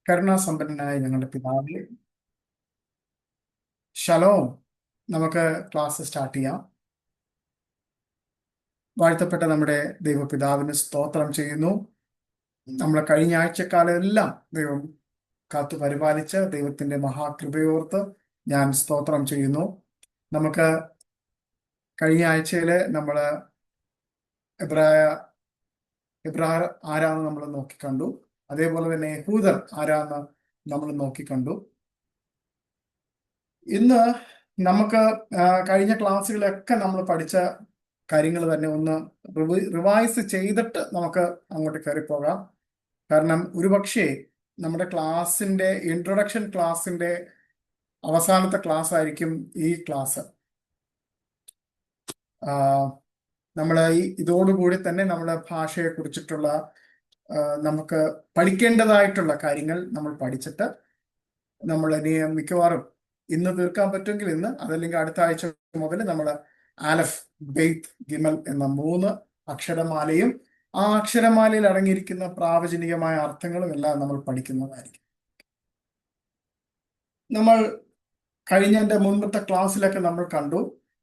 കരുണാസമ്പന്നനായ ഞങ്ങളുടെ പിതാവേ, ശലോം. നമുക്ക് ക്ലാസ് സ്റ്റാർട്ട് ചെയ്യാം. വാഴ്ത്തപ്പെട്ട നമ്മുടെ ദൈവപിതാവിന് സ്തോത്രം ചെയ്യുന്നു. നമ്മളെ കഴിഞ്ഞ ആഴ്ചക്കാലെല്ലാം ദൈവം കാത്തു പരിപാലിച്ച് ദൈവത്തിന്റെ മഹാകൃപയോർത്ത് ഞാൻ സ്തോത്രം ചെയ്യുന്നു. നമുക്ക് കഴിഞ്ഞ ആഴ്ചയില് നമ്മള് എബ്രായ എബ്രായർ ആരാന്ന് നമ്മൾ നോക്കിക്കണ്ടു. അതേപോലെ തന്നെ യഹൂദർ ആരാന്ന് നമ്മൾ നോക്കിക്കണ്ടു. ഇന്ന് നമുക്ക് കഴിഞ്ഞ ക്ലാസ്സുകളൊക്കെ നമ്മൾ പഠിച്ച കാര്യങ്ങൾ തന്നെ ഒന്ന് റിവൈസ് ചെയ്തിട്ട് നമുക്ക് അങ്ങോട്ട് കയറിപ്പോകാം. കാരണം ഒരുപക്ഷെ നമ്മുടെ ക്ലാസ്സിന്റെ ഇൻട്രൊഡക്ഷൻ ക്ലാസ്സിന്റെ അവസാനത്തെ ക്ലാസ് ആയിരിക്കും ഈ ക്ലാസ്. നമ്മൾ ഇതോടുകൂടി തന്നെ നമ്മുടെ ഭാഷയെ കുറിച്ചിട്ടുള്ള നമുക്ക് പഠിക്കേണ്ടതായിട്ടുള്ള കാര്യങ്ങൾ നമ്മൾ പഠിച്ചിട്ട് നമ്മൾ ഇനി മിക്കവാറും ഇന്ന് തീർക്കാൻ പറ്റുമെങ്കിൽ ഇന്ന്, അതല്ലെങ്കിൽ അടുത്ത ആഴ്ച മുതൽ നമ്മൾ ആലഫ്, ബെയ്ത്ത്, ഗിമൽ എന്ന 3 അക്ഷരമാലയും ആ അക്ഷരമാലയിൽ അടങ്ങിയിരിക്കുന്ന പ്രാവചനികമായ അർത്ഥങ്ങളും എല്ലാം നമ്മൾ പഠിക്കുന്നതായിരിക്കും. നമ്മൾ കഴിഞ്ഞതിന്റെ മുൻപത്തെ ക്ലാസ്സിലൊക്കെ നമ്മൾ കണ്ടു,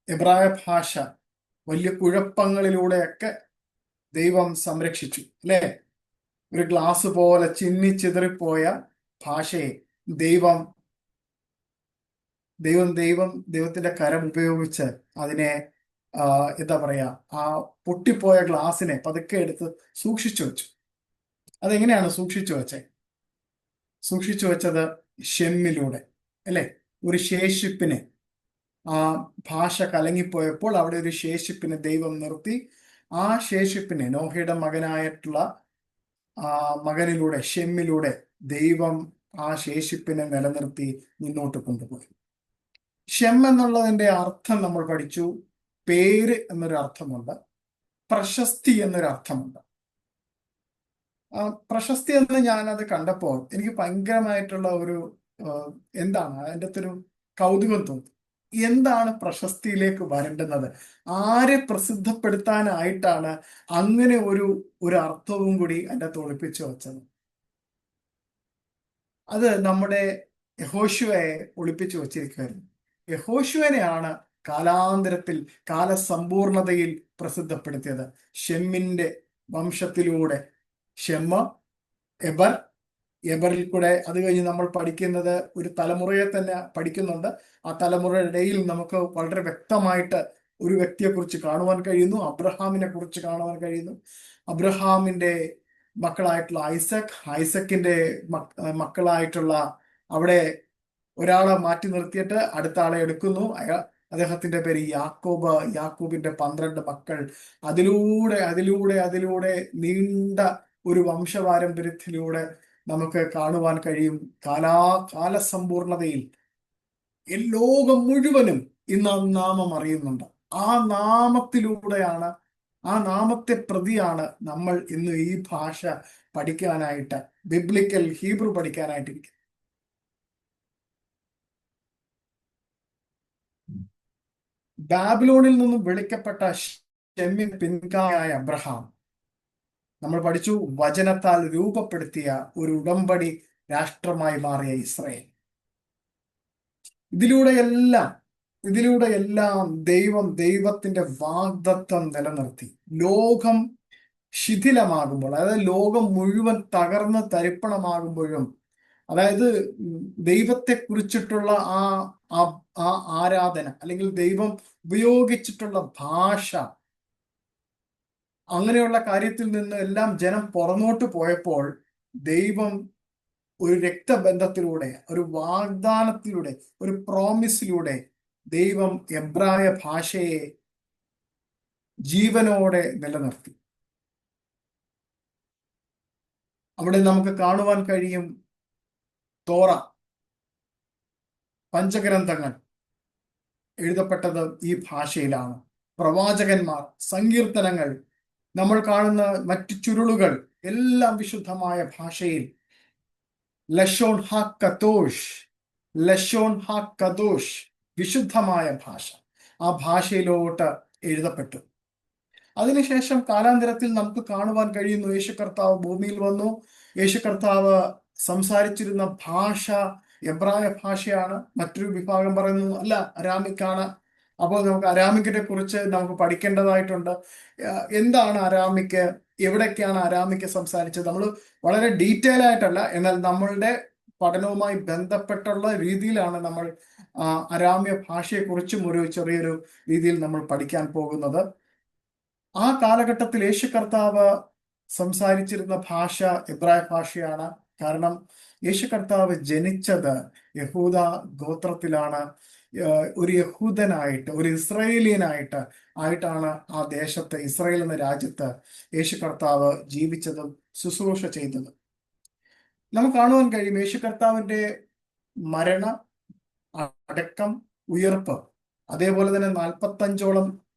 എബ്രായ ഭാഷ വലിയ കുഴപ്പങ്ങളിലൂടെയൊക്കെ ദൈവം സംരക്ഷിച്ചു, അല്ലേ? ഒരു ഗ്ലാസ് പോലെ ചിന്നിച്ചിതറിപ്പോയ ഭാഷയെ ദൈവത്തിന്റെ കരം ഉപയോഗിച്ച് അതിനെ എന്താ പറയാ, ആ പൊട്ടിപ്പോയ ഗ്ലാസിനെ പതുക്കെ എടുത്ത് സൂക്ഷിച്ചു വെച്ചു. അതെങ്ങനെയാണ് സൂക്ഷിച്ചു വെച്ചത്? ഷെമ്മിലൂടെ, അല്ലെ? ഒരു ശേഷിപ്പിനെ, ആ ഭാഷ കലങ്ങിപ്പോയപ്പോൾ അവിടെ ഒരു ശേഷിപ്പിനെ ദൈവം നിർത്തി. ആ ശേഷിപ്പിനെ നോഹയുടെ മകനായിട്ടുള്ള മകനിലൂടെ, ഷെമ്മിലൂടെ ദൈവം ആ ശേഷിപ്പിനെ നിലനിർത്തി മുന്നോട്ട് കൊണ്ടുപോയി. ഷെം എന്നുള്ളതിന്റെ അർത്ഥം നമ്മൾ പഠിച്ചു. പേര് എന്നൊരു അർത്ഥമുണ്ട്, പ്രശസ്തി എന്നൊരു അർത്ഥമുണ്ട്. പ്രശസ്തി എന്ന് ഞാനത് കണ്ടപ്പോൾ എനിക്ക് ഭയങ്കരമായിട്ടുള്ള ഒരു എന്താണ് അതിൻ്റെ ഒരു കൗതുകം തോന്നി. എന്താണ് പ്രശസ്തിയിലേക്ക് വരേണ്ടുന്നത്? ആരെ പ്രസിദ്ധപ്പെടുത്താനായിട്ടാണ് അങ്ങനെ ഒരു അർത്ഥവും കൂടി അതിൻ്റെ അകത്ത് ഒളിപ്പിച്ചു വെച്ചത്? അത് നമ്മുടെ യഹോശുവയെ ഒളിപ്പിച്ചു വച്ചിരിക്കുകയായിരുന്നു. യഹോശുവനെയാണ് കാലാന്തരത്തിൽ, കാലസമ്പൂർണതയിൽ പ്രസിദ്ധപ്പെടുത്തിയത്. ഷെമ്മിന്റെ വംശത്തിലൂടെ, ഷെമ്മ, എബറിൽ കൂടെ, അത് കഴിഞ്ഞ് നമ്മൾ പഠിക്കുന്നത് ഒരു തലമുറയെ തന്നെ പഠിക്കുന്നുണ്ട്. ആ തലമുറയുടെ ഇടയിൽ നമുക്ക് വളരെ വ്യക്തമായിട്ട് ഒരു വ്യക്തിയെക്കുറിച്ച് കാണുവാൻ കഴിയുന്നു. അബ്രഹാമിനെ കുറിച്ച് കാണുവാൻ കഴിയുന്നു. അബ്രഹാമിന്റെ മക്കളായിട്ടുള്ള ഐസക്കിന്റെ മക്കളായിട്ടുള്ള, അവിടെ ഒരാളെ മാറ്റി നിർത്തിയിട്ട് അടുത്ത ആളെ എടുക്കുന്നു. അദ്ദേഹത്തിന്റെ പേര് യാക്കോബ്. യാക്കോബിന്റെ 12 മക്കൾ. അതിലൂടെ നീണ്ട ഒരു വംശപാരമ്പര്യത്തിലൂടെ നമുക്ക് കാണുവാൻ കഴിയും. കാലസമ്പൂർണതയിൽ ലോകം മുഴുവനും ഇന്ന് ആ നാമം അറിയുന്നുണ്ട്. ആ നാമത്തിലൂടെയാണ്, ആ നാമത്തെ പ്രതിയാണ് നമ്മൾ ഇന്ന് ഈ ഭാഷ പഠിക്കാനായിട്ട്, ബിബ്ലിക്കൽ ഹീബ്രു പഠിക്കാനായിട്ടിരിക്കുന്നത്. ബാബിലോണിൽ നിന്നും വിളിക്കപ്പെട്ട ഷെമ്മിൻ പിൻഗാമിയായ അബ്രഹാം, നമ്മൾ പഠിച്ചു, വചനത്താൽ രൂപപ്പെടുത്തിയ ഒരു ഉടമ്പടി രാഷ്ട്രമായി മാറിയ ഇസ്രായേൽ. ഇതിലൂടെയെല്ലാം ദൈവത്തിന്റെ വാഗ്ദത്തം നിലനിർത്തി. ലോകം ശിഥിലമാകുമ്പോൾ, അതായത് ലോകം മുഴുവൻ തകർന്ന് തരിപ്പണമാകുമ്പോഴും, അതായത് ദൈവത്തെ കുറിച്ചിട്ടുള്ള ആ ആരാധന, അല്ലെങ്കിൽ ദൈവം ഉപയോഗിച്ചിട്ടുള്ള ഭാഷ, അങ്ങനെയുള്ള കാര്യത്തിൽ നിന്ന് എല്ലാം ജനം പുറന്നോട്ട് പോയപ്പോൾ ദൈവം ഒരു രക്തബന്ധത്തിലൂടെ, ഒരു വാഗ്ദാനത്തിലൂടെ, ഒരു പ്രോമിസിലൂടെ ദൈവം എബ്രായ ഭാഷയെ ജീവനോടെ നിലനിർത്തി. അവിടെ നമുക്ക് കാണുവാൻ കഴിയും, തോറ, പഞ്ചഗ്രന്ഥങ്ങൾ എഴുതപ്പെട്ടത് ഈ ഭാഷയിലാണ്. പ്രവാചകന്മാർ, സങ്കീർത്തനങ്ങൾ, നമ്മൾ കാണുന്ന മറ്റു ചുരുളുകൾ എല്ലാം വിശുദ്ധമായ ഭാഷയിൽ, ലഷോൺ ഹാ കദോഷ്, വിശുദ്ധമായ ഭാഷ, ആ ഭാഷയിലോട്ട് എഴുതപ്പെട്ടു. അതിനുശേഷം കാലാന്തരത്തിൽ നമുക്ക് കാണുവാൻ കഴിയുന്നു, യേശു കർത്താവ് ഭൂമിയിൽ വന്നു. യേശു കർത്താവ് സംസാരിച്ചിരുന്ന ഭാഷ എബ്രായ ഭാഷയാണ്. മറ്റൊരു വിഭാഗം പറയുന്നു അല്ല, അരാമിക്കാണ്. അപ്പോൾ നമുക്ക് അരാമിക്കിനെ കുറിച്ച് നമുക്ക് പഠിക്കേണ്ടതായിട്ടുണ്ട്. എന്താണ് അരാമിക്ക്, എവിടൊക്കെയാണ് അരാമിക്ക് സംസാരിച്ചത്, നമ്മൾ വളരെ ഡീറ്റെയിൽ ആയിട്ടല്ല, എന്നാൽ നമ്മളുടെ പഠനവുമായി ബന്ധപ്പെട്ടുള്ള രീതിയിലാണ് നമ്മൾ അരാമ്യ ഭാഷയെക്കുറിച്ചും ഒരു ചെറിയൊരു രീതിയിൽ നമ്മൾ പഠിക്കാൻ പോകുന്നത്. ആ കാലഘട്ടത്തിൽ യേശു കർത്താവ് സംസാരിച്ചിരുന്ന ഭാഷ എബ്രായ ഭാഷയാണ്. കാരണം യേശു കർത്താവ് ജനിച്ചത് യഹൂദ ഗോത്രത്തിലാണ്. ഒരു യഹൂദനായിട്ട്, ഒരു ഇസ്രായേലിയനായിട്ടാണ് ആ ദേശത്ത്, ഇസ്രായേൽ എന്ന രാജ്യത്ത് യേശു കർത്താവ് ജീവിച്ചതും ശുശ്രൂഷ ചെയ്തതും. നമുക്ക് കാണുവാൻ കഴിയും യേശു കർത്താവിന്റെ മരണം, അടക്കം, ഉയർപ്പ്, അതേപോലെ തന്നെ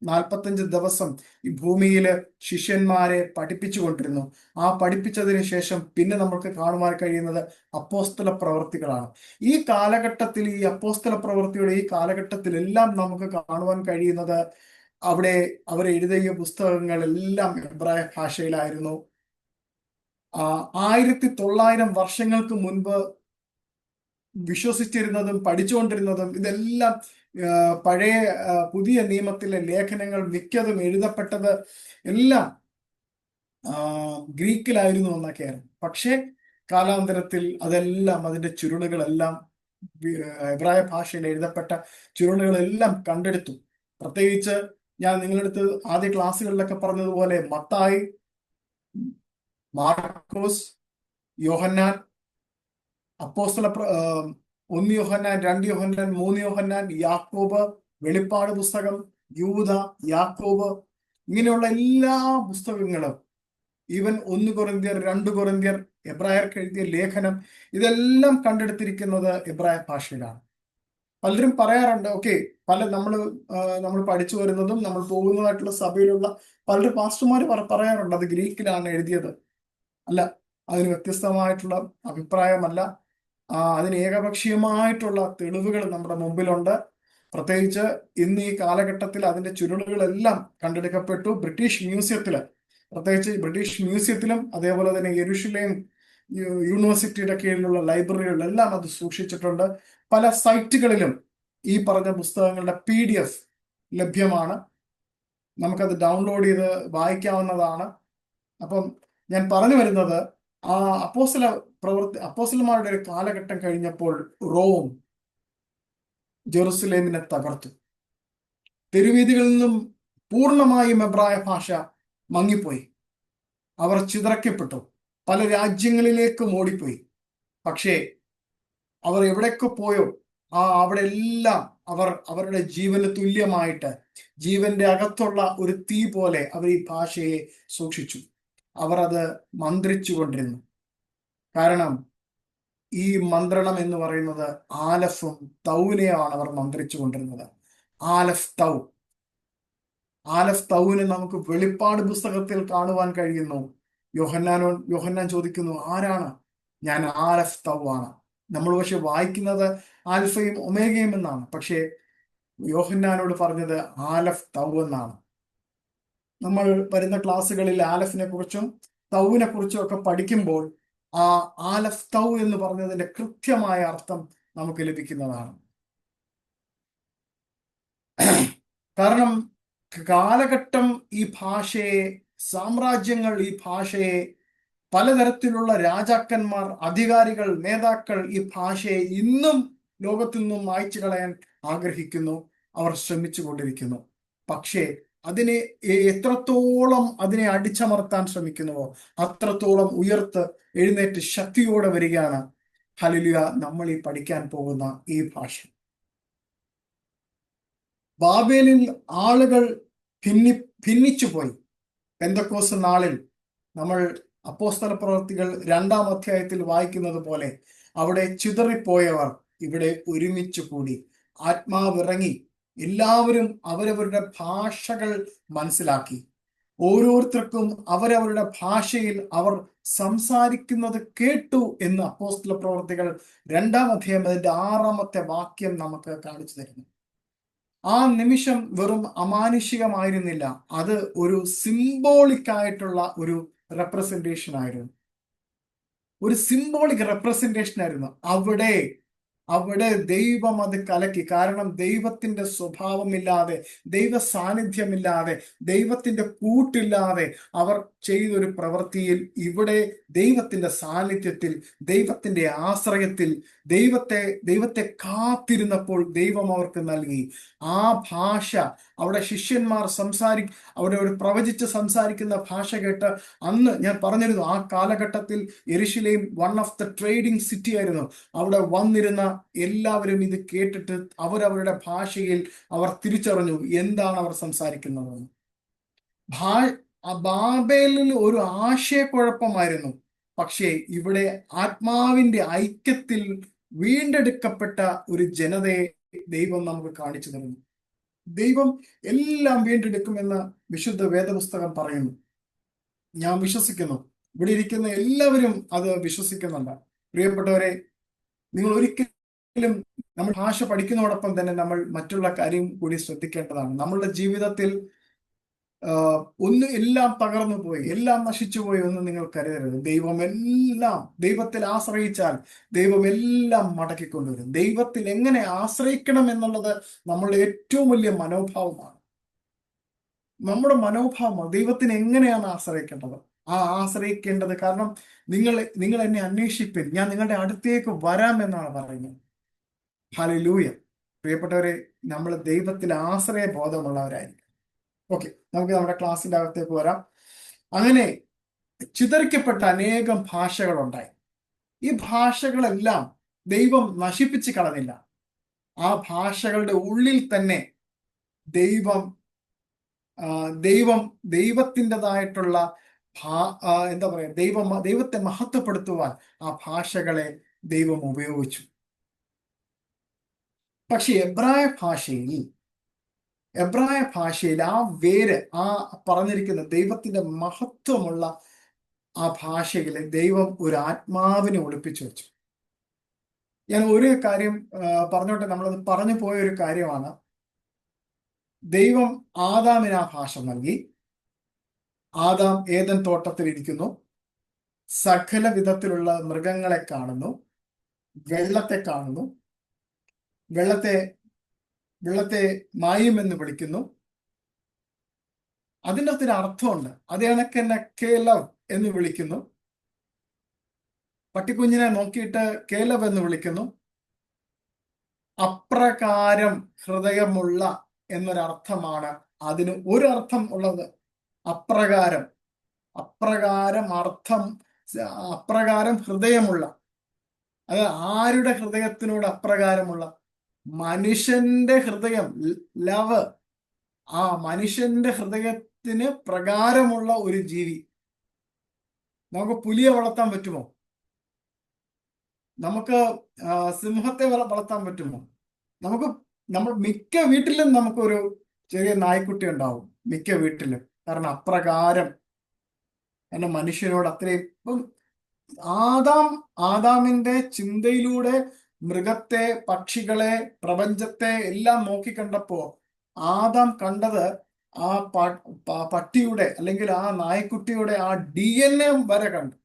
45 ദിവസം ഈ ഭൂമിയിൽ ശിഷ്യന്മാരെ പഠിപ്പിച്ചു കൊണ്ടിരുന്നു. ആ പഠിപ്പിച്ചതിന് ശേഷം പിന്നെ നമുക്ക് കാണുവാൻ കഴിയുന്നത് അപ്പോസ്തല പ്രവൃത്തികളാണ്. ഈ കാലഘട്ടത്തിൽ, ഈ അപ്പോസ്തല പ്രവൃത്തിയുടെ ഈ കാലഘട്ടത്തിലെല്ലാം നമുക്ക് കാണുവാൻ കഴിയുന്നത് അവിടെ അവർ എഴുതിയ പുസ്തകങ്ങളെല്ലാം എബ്രായ ഭാഷയിലായിരുന്നു. 1900 വർഷങ്ങൾക്ക് മുൻപ് വിശ്വസിച്ചിരുന്നതും പഠിച്ചുകൊണ്ടിരുന്നതും ഇതെല്ലാം പഴയ പുതിയ നിയമത്തിലെ ലേഖനങ്ങൾ മിക്കതും എഴുതപ്പെട്ടത് എല്ലാം ഗ്രീക്കിലായിരുന്നു എന്നൊക്കെയാണ്. പക്ഷേ കാലാന്തരത്തിൽ അതെല്ലാം, അതിന്റെ ചുരുളുകളെല്ലാം, എബ്രായ ഭാഷയിൽ എഴുതപ്പെട്ട ചുരുളുകളെല്ലാം കണ്ടെടുത്തു. പ്രത്യേകിച്ച് ഞാൻ നിങ്ങളടുത്ത് ആദ്യ ക്ലാസ്സുകളിലൊക്കെ പറഞ്ഞതുപോലെ മത്തായി, മാർക്കോസ്, യോഹന്നാൻ, അപ്പോസ്തല 1 യോഹന്നാൻ, 2 യോഹന്നാൻ, 3 യോഹന്നാൻ, യാക്കോബ്, വെളിപ്പാട് പുസ്തകം, യൂദ, യാക്കോബ്, ഇങ്ങനെയുള്ള എല്ലാ പുസ്തകങ്ങളും, ഈവൻ 1 കൊരിന്ത്യർ, 2 കൊരിന്ത്യർ, എബ്രായർക്ക് എഴുതിയ ലേഖനം, ഇതെല്ലാം കണ്ടെടുത്തിരിക്കുന്നത് എബ്രായ ഭാഷയിലാണ്. പലരും പറയാറുണ്ട്, ഓക്കെ, നമ്മൾ പഠിച്ചു വരുന്നതും നമ്മൾ പോകുന്നതായിട്ടുള്ള സഭയിലുള്ള പലരും പാസ്റ്റർമാർ പറയാറുണ്ട് അത് ഗ്രീക്കിലാണ് എഴുതിയത്. അല്ല, അതിന് വ്യത്യസ്തമായിട്ടുള്ള അഭിപ്രായമല്ല. അതിന് ഏകപക്ഷീയമായിട്ടുള്ള തെളിവുകൾ നമ്മുടെ മുമ്പിലുണ്ട്. പ്രത്യേകിച്ച് ഇന്ന് ഈ കാലഘട്ടത്തിൽ അതിന്റെ ചുരുളുകളെല്ലാം കണ്ടെടുക്കപ്പെട്ടു. ബ്രിട്ടീഷ് മ്യൂസിയത്തില്, പ്രത്യേകിച്ച് ബ്രിട്ടീഷ് മ്യൂസിയത്തിലും അതേപോലെ തന്നെ യെരുശലേം യൂണിവേഴ്സിറ്റിയുടെ കീഴിലുള്ള ലൈബ്രറികളിലെല്ലാം അത് സൂക്ഷിച്ചിട്ടുണ്ട്. പല സൈറ്റുകളിലും ഈ പറഞ്ഞ പുസ്തകങ്ങളുടെ PDF ലഭ്യമാണ്. നമുക്കത് ഡൗൺലോഡ് ചെയ്ത് വായിക്കാവുന്നതാണ്. അപ്പം ഞാൻ പറഞ്ഞു വരുന്നത്, ആ അപ്പോസ്തലന്മാരുടെ ഒരു കാലഘട്ടം കഴിഞ്ഞപ്പോൾ റോം ജെറുസലേമിനെ തകർത്തു. തെരുവീതികളിൽ നിന്നും പൂർണ്ണമായും എബ്രായ ഭാഷ മങ്ങിപ്പോയി. അവർ ചിതറയ്ക്കപ്പെട്ടു, പല രാജ്യങ്ങളിലേക്കും ഓടിപ്പോയി. പക്ഷേ അവർ എവിടെയൊക്കെ പോയോ അവിടെ എല്ലാം അവർ അവരുടെ ജീവന് തുല്യമായിട്ട്, ജീവന്റെ അകത്തുള്ള ഒരു തീ പോലെ അവർ ഈ ഭാഷയെ സൂക്ഷിച്ചു. അവർ അത് മന്ത്രിച്ചു കൊണ്ടിരുന്നു. കാരണം ഈ മന്ത്രണം എന്ന് പറയുന്നത് ആലഫും തൗവിനെയാണ് അവർ മന്ത്രിച്ചു കൊണ്ടിരുന്നത്. ആലഫ് തൗവിനെ നമുക്ക് വെളിപ്പാട് പുസ്തകത്തിൽ കാണുവാൻ കഴിയുന്നു. യോഹന്നാൻ ചോദിക്കുന്നു, ആരാണ്? ഞാൻ ആലഫ് തൗ ആണ്. നമ്മൾ പക്ഷെ വായിക്കുന്നത് ആൽഫയും ഒമേഗയും എന്നാണ്. പക്ഷേ യോഹന്നാനോട് പറഞ്ഞത് ആലഫ് തൗ എന്നാണ്. നമ്മൾ വരുന്ന ക്ലാസ്സുകളിൽ ആലഫിനെ കുറിച്ചും തൗവിനെ കുറിച്ചും ഒക്കെ പഠിക്കുമ്പോൾ ആ ആലഫ് തൗ എന്ന് പറഞ്ഞതിന്റെ കൃത്യമായ അർത്ഥം നമുക്ക് ലഭിക്കുന്നതാണ്. കാരണം കാലഘട്ടം ഈ ഭാഷയെ, സാമ്രാജ്യങ്ങൾ ഈ ഭാഷയെ, പലതരത്തിലുള്ള രാജാക്കന്മാർ, അധികാരികൾ, നേതാക്കൾ ഈ ഭാഷയെ ഇന്നും ലോകത്തിൽ നിന്നും മായ്ച്ചു കളയാൻ ആഗ്രഹിക്കുന്നു. അവർ ശ്രമിച്ചു കൊണ്ടിരിക്കുന്നു. പക്ഷേ അതിനെ എത്രത്തോളം അതിനെ അടിച്ചമർത്താൻ ശ്രമിക്കുന്നുവോ അത്രത്തോളം എഴുന്നേറ്റ് ശക്തിയോടെ വരികയാണ് ഹല്ലേലൂയ നമ്മൾ ഈ പഠിക്കാൻ പോകുന്ന ഈ ഭാഷ. ബാബേലിൽ ആളുകൾ ഭിന്നിച്ചു പോയി. പെന്തക്കോസ്ത് നാളിൽ നമ്മൾ അപ്പോസ്തല പ്രവൃത്തികൾ 2-ാം അധ്യായത്തിൽ വായിക്കുന്നത് പോലെ അവിടെ ചിതറിപ്പോയവർ ഇവിടെ ഒരുമിച്ച് കൂടി, ആത്മാവിറങ്ങി, എല്ലാവരും അവരവരുടെ ഭാഷകൾ മനസ്സിലാക്കി. ഓരോരുത്തർക്കും അവരവരുടെ ഭാഷയിൽ അവർ സംസാരിക്കുന്നത് കേട്ടു എന്ന് അപ്പോസ്തല പ്രവൃത്തികൾ 2-ാം അധ്യായം അതിന്റെ 6-ാമത്തെ വാക്യം നമുക്ക് കാണിച്ചു തരുന്നു. ആ നിമിഷം വെറും അമാനുഷികമായിരുന്നില്ല, അത് ഒരു സിംബോളിക് ആയിട്ടുള്ള ഒരു റെപ്രസെന്റേഷൻ ആയിരുന്നു. ഒരു സിംബോളിക് റെപ്രസെന്റേഷൻ ആയിരുന്നു. അവിടെ അവിടെ ദൈവം അത് കലക്കി. കാരണം ദൈവത്തിന്റെ സ്വഭാവമില്ലാതെ, ദൈവ സാന്നിധ്യമില്ലാതെ, ദൈവത്തിന്റെ കൂട്ടില്ലാതെ അവർ ചെയ്തൊരു പ്രവൃത്തിയിൽ ഇവിടെ ദൈവത്തിന്റെ സാന്നിധ്യത്തിൽ, ദൈവത്തിന്റെ ആശ്രയത്തിൽ, ദൈവത്തെ കാത്തിരുന്നപ്പോൾ ദൈവം അവർക്ക് നൽകി ആ ഭാഷ. അവിടെ ശിഷ്യന്മാർ അവിടെ ഒരു പ്രവചിച്ച് സംസാരിക്കുന്ന ഭാഷ കേട്ട്, അന്ന് ഞാൻ പറഞ്ഞിരുന്നു, ആ കാലഘട്ടത്തിൽ യെരുശലേം one of the trading city ആയിരുന്നു. അവിടെ വന്നിരുന്ന എല്ലാവരും ഇത് കേട്ടിട്ട് അവരവരുടെ ഭാഷയിൽ അവർ തിരിച്ചറിഞ്ഞു എന്താണ് അവർ സംസാരിക്കുന്നത്. ബാബേലിൽ ഒരു ആശയക്കുഴപ്പമായിരുന്നു. പക്ഷേ ഇവിടെ ആത്മാവിന്റെ ഐക്യത്തിൽ വീണ്ടെടുക്കപ്പെട്ട ഒരു ജനതയെ ദൈവം നമുക്ക് കാണിച്ചു തരുന്നു. ദൈവം എല്ലാം വീണ്ടെടുക്കുമെന്ന് വിശുദ്ധ വേദപുസ്തകം പറയുന്നു. ഞാൻ വിശ്വസിക്കുന്നു, ഇവിടെ ഇരിക്കുന്ന എല്ലാവരും അത് വിശ്വസിക്കുന്നുണ്ട്. പ്രിയപ്പെട്ടവരെ, നിങ്ങൾ ഒരിക്കലും നമ്മൾ ഭാഷ പഠിക്കുന്നതോടൊപ്പം തന്നെ നമ്മൾ മറ്റുള്ള കാര്യം കൂടി ശ്രദ്ധിക്കേണ്ടതാണ്. നമ്മളുടെ ജീവിതത്തിൽ എല്ലാം തകർന്നു പോയി, എല്ലാം നശിച്ചു പോയി എന്ന് നിങ്ങൾ കരുതരുത്. ദൈവത്തിൽ ആശ്രയിച്ചാൽ ദൈവം എല്ലാം മടക്കിക്കൊണ്ടുവരും. ദൈവത്തിൽ എങ്ങനെ ആശ്രയിക്കണം എന്നുള്ളത് നമ്മളുടെ ഏറ്റവും വലിയ മനോഭാവമാണ്. നമ്മുടെ മനോഭാവമാണ് ദൈവത്തിന് എങ്ങനെയാണ് ആശ്രയിക്കേണ്ടത്. ആശ്രയിക്കേണ്ടത് കാരണം നിങ്ങൾ എന്നെ അന്വേഷിപ്പിൻ, ഞാൻ നിങ്ങളുടെ അടുത്തേക്ക് വരാം എന്നാണ് പറയുന്നത്. ഹല്ലേലൂയ. പ്രിയപ്പെട്ടവരെ, നമ്മൾ ദൈവത്തിൽ ആശ്രയ ബോധമുള്ളവരായിരിക്കും. ഓക്കെ, നമുക്ക് നമ്മുടെ ക്ലാസ്സിന്റെ അകത്തേക്ക് വരാം. അങ്ങനെ ചിതറിക്കപ്പെട്ട അനേകം ഭാഷകളുണ്ടായി. ഈ ഭാഷകളെല്ലാം ദൈവം നശിപ്പിച്ച് കളഞ്ഞില്ല. ആ ഭാഷകളുടെ ഉള്ളിൽ തന്നെ ദൈവത്തിൻ്റെതായിട്ടുള്ള എന്താ പറയാ, ദൈവത്തെ മഹത്വപ്പെടുത്തുവാൻ ആ ഭാഷകളെ ദൈവം ഉപയോഗിച്ചു. പക്ഷെ എബ്രായ ഭാഷയിൽ ആ വേര്, ആ പറഞ്ഞിരിക്കുന്ന ദൈവത്തിന്റെ മഹത്വമുള്ള ആ ഭാഷയിൽ ദൈവം ഒരു ആത്മാവിനെ ഒളിപ്പിച്ചു വെച്ചു. ഞാൻ ഒരു കാര്യം പറഞ്ഞോട്ടെ, നമ്മളത് പറഞ്ഞു പോയ ഒരു കാര്യമാണ്. ദൈവം ആദാമിന് ആ ഭാഷ നൽകി. ആദാം ഏദൻ തോട്ടത്തിൽ ഇരിക്കുന്നു, സകല വിധത്തിലുള്ള മൃഗങ്ങളെ കാണുന്നു, വെള്ളത്തെ കാണുന്നു, വെള്ളത്തെ മായുമെന്ന് വിളിക്കുന്നു. അതിൻ്റെ അകത്തൊരു അർത്ഥമുണ്ട്. അത് കണക്ക് തന്നെ കേലവ് എന്ന് വിളിക്കുന്നു. പട്ടിക്കുഞ്ഞിനെ നോക്കിയിട്ട് കേലവ് എന്ന് വിളിക്കുന്നു. അപ്രകാരം ഹൃദയമുള്ള എന്നൊരർത്ഥമാണ് അതിന് ഒരു അർത്ഥം ഉള്ളത്. അപ്രകാരം ഹൃദയമുള്ള. അത് ആരുടെ ഹൃദയത്തിനോട് അപ്രകാരമുള്ള? മനുഷ്യന്റെ ഹൃദയം, ലവ്. ആ മനുഷ്യന്റെ ഹൃദയത്തിന് പ്രകാരമുള്ള ഒരു ജീവി. നമുക്ക് പുലിയെ വളർത്താൻ പറ്റുമോ? നമുക്ക് സിംഹത്തെ വളർത്താൻ പറ്റുമോ? നമ്മൾ മിക്ക വീട്ടിലും നമുക്കൊരു ചെറിയ നായ്ക്കുട്ടി ഉണ്ടാവും, മിക്ക വീട്ടിലും. കാരണം മനുഷ്യനോട് അത്രയും. ഇപ്പം ആദാമിന്റെ ചിന്തയിലൂടെ മൃഗത്തെ, പക്ഷികളെ, പ്രപഞ്ചത്തെ എല്ലാം നോക്കിക്കണ്ടപ്പോ ആദാം കണ്ടത് ആ പട്ടിയുടെ അല്ലെങ്കിൽ ആ നായ്ക്കുട്ടിയുടെ ആ DNA വരെ കണ്ടു.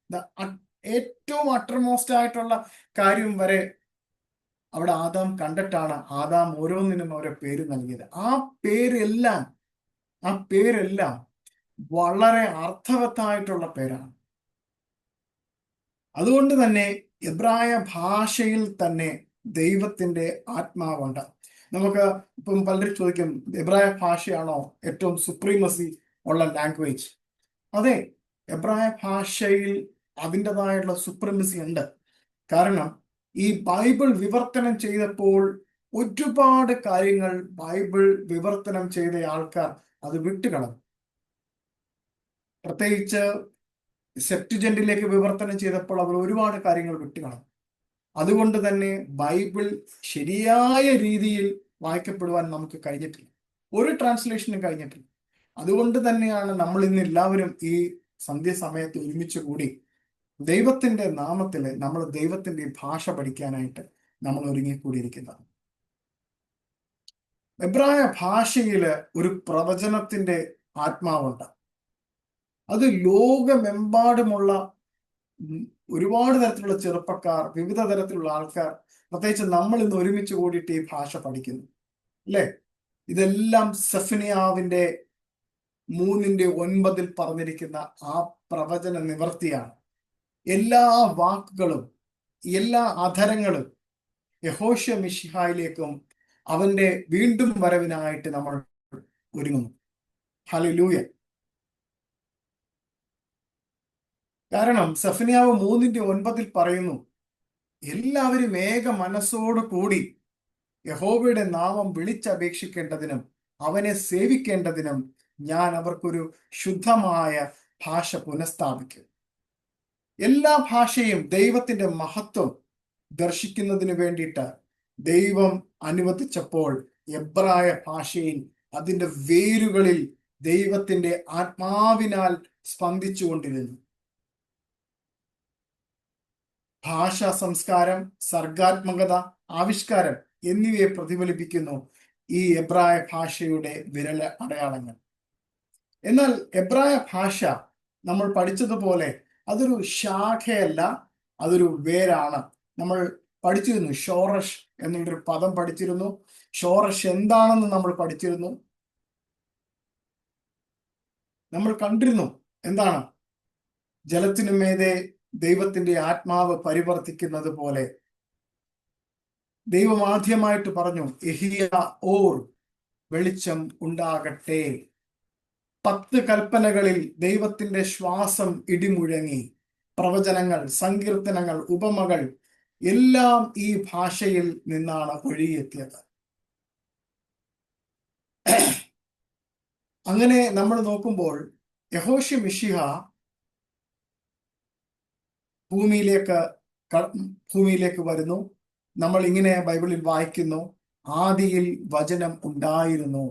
ഏറ്റവും അട്ടർമോസ്റ്റ് ആയിട്ടുള്ള കാര്യം വരെ അവിടെ ആദാം കണ്ടിട്ടാണ് ആദാം ഓരോന്നിനും ഓരോ പേര് നൽകിയത്. ആ പേരെല്ലാം വളരെ അർത്ഥവത്തായിട്ടുള്ള പേരാണ്. അതുകൊണ്ട് തന്നെ എബ്രായ ഭാഷയിൽ തന്നെ ദൈവത്തിന്റെ ആത്മാവുണ്ട്. നമുക്ക് ഇപ്പം പലരും ചോദിക്കും, എബ്രായ ഭാഷയാണോ ഏറ്റവും സുപ്രീമസി ഉള്ള ലാംഗ്വേജ്? അതെ, എബ്രായ ഭാഷയിൽ അതിൻ്റെതായുള്ള സുപ്രീമസി ഉണ്ട്. കാരണം ഈ ബൈബിൾ വിവർത്തനം ചെയ്തപ്പോൾ ഒരുപാട് കാര്യങ്ങൾ ബൈബിൾ വിവർത്തനം ചെയ്ത ആൾക്കാർ അത് വിട്ടുകളഞ്ഞു. പ്രത്യേകിച്ച് സെപ്റ്റുജന്റിലേക്ക് വിവർത്തനം ചെയ്തപ്പോൾ അവർ ഒരുപാട് കാര്യങ്ങൾ വിട്ടുകളഞ്ഞു. അതുകൊണ്ട് തന്നെ ബൈബിൾ ശരിയായ രീതിയിൽ വായിക്കപ്പെടുവാൻ നമുക്ക് കഴിഞ്ഞിട്ടില്ല, ഒരു ട്രാൻസ്ലേഷനും കഴിഞ്ഞിട്ടില്ല. അതുകൊണ്ട് തന്നെയാണ് നമ്മൾ ഇന്ന് എല്ലാവരും ഈ സന്ധ്യാസമയത്ത് ഒരുമിച്ച് കൂടി ദൈവത്തിന്റെ നാമത്തില് നമ്മൾ ദൈവത്തിന്റെ ഭാഷ പഠിക്കാനായിട്ട് നമ്മൾ ഒരുങ്ങിക്കൂടിയിരിക്കുന്നത്. എബ്രായ ഭാഷയില് ഒരു പ്രവചനത്തിന്റെ ആത്മാവുണ്ട്. അത് ലോകമെമ്പാടുമുള്ള ഒരുപാട് തരത്തിലുള്ള ചെറുപ്പക്കാർ, വിവിധ തരത്തിലുള്ള ആൾക്കാർ, പ്രത്യേകിച്ച് നമ്മൾ ഇന്ന് ഒരുമിച്ച് കൂടിയിട്ട് ഈ ഭാഷ പഠിക്കുന്നു, അല്ലേ? ഇതെല്ലാം സെഫനിയാവിന്റെ 3:9 പറഞ്ഞിരിക്കുന്ന ആ പ്രവചന നിവർത്തിയാണ്. എല്ലാ വാക്കുകളും എല്ലാ അധരങ്ങളും യഹോശുവ മിശിഹായിലേക്കും അവന്റെ വീണ്ടും വരവിനായിട്ട് നമ്മൾ ഒരുങ്ങുന്നു. ഹല്ലേലൂയ. കാരണം സെഫനിയാവ് 3:9 പറയുന്നു, എല്ലാവരും ഏക മനസ്സോടു കൂടി യഹോവയുടെ നാമം വിളിച്ചപേക്ഷിക്കേണ്ടതിനും അവനെ സേവിക്കേണ്ടതിനും ഞാൻ അവർക്കൊരു ശുദ്ധമായ ഭാഷ പുനഃസ്ഥാപിക്കും. എല്ലാ ഭാഷയും ദൈവത്തിന്റെ മഹത്വം ദർശിക്കുന്നതിന് വേണ്ടിയിട്ട് ദൈവം അനുവദിച്ചപ്പോൾ എബ്രായ ഭാഷയിൽ അതിന്റെ വേരുകളിൽ ദൈവത്തിന്റെ ആത്മാവിനാൽ സ്പന്ദിച്ചുകൊണ്ടിരുന്നു. ഭാഷാ സംസ്കാരം, സർഗാത്മകത, ആവിഷ്കാരം എന്നിവയെ പ്രതിഫലിപ്പിക്കുന്നു ഈ എബ്രായ ഭാഷയുടെ വിരൽ അടയാളങ്ങൾ. എന്നാൽ എബ്രായ ഭാഷ നമ്മൾ പഠിച്ചതുപോലെ അതൊരു ശാഖയല്ല, അതൊരു വേരാണ്. നമ്മൾ പഠിച്ചിരുന്നു, ഷോറഷ് എന്നുള്ളൊരു പദം പഠിച്ചിരുന്നു. ഷോറഷ് എന്താണെന്ന് നമ്മൾ പഠിച്ചിരുന്നു. നമ്മൾ കണ്ടിരുന്നു എന്താണ് ജലത്തിനു മീതെ ദൈവത്തിന്റെ ആത്മാവ് പരിവർത്തിക്കുന്നത് പോലെ. ദൈവം ആദ്യമായിട്ട് പറഞ്ഞു, എഹിയ ഓർ, വെളിച്ചം ഉണ്ടാകട്ടെ. 10 കൽപ്പനകളിൽ ദൈവത്തിന്റെ ശ്വാസം ഇടിമുഴങ്ങി. പ്രവചനങ്ങൾ, സങ്കീർത്തനങ്ങൾ, ഉപമകൾ എല്ലാം ഈ ഭാഷയിൽ നിന്നാണ് ഒഴുകിയെത്തിയത്. അങ്ങനെ നമ്മൾ നോക്കുമ്പോൾ യഹോശുവ മിശിഹ ഭൂമിയിലേക്ക് വരുന്നു. നമ്മൾ ഇങ്ങനെ ബൈബിളിൽ വായിക്കുന്നു, ആദിയിൽ വചനം ഉണ്ടായിരുന്നു.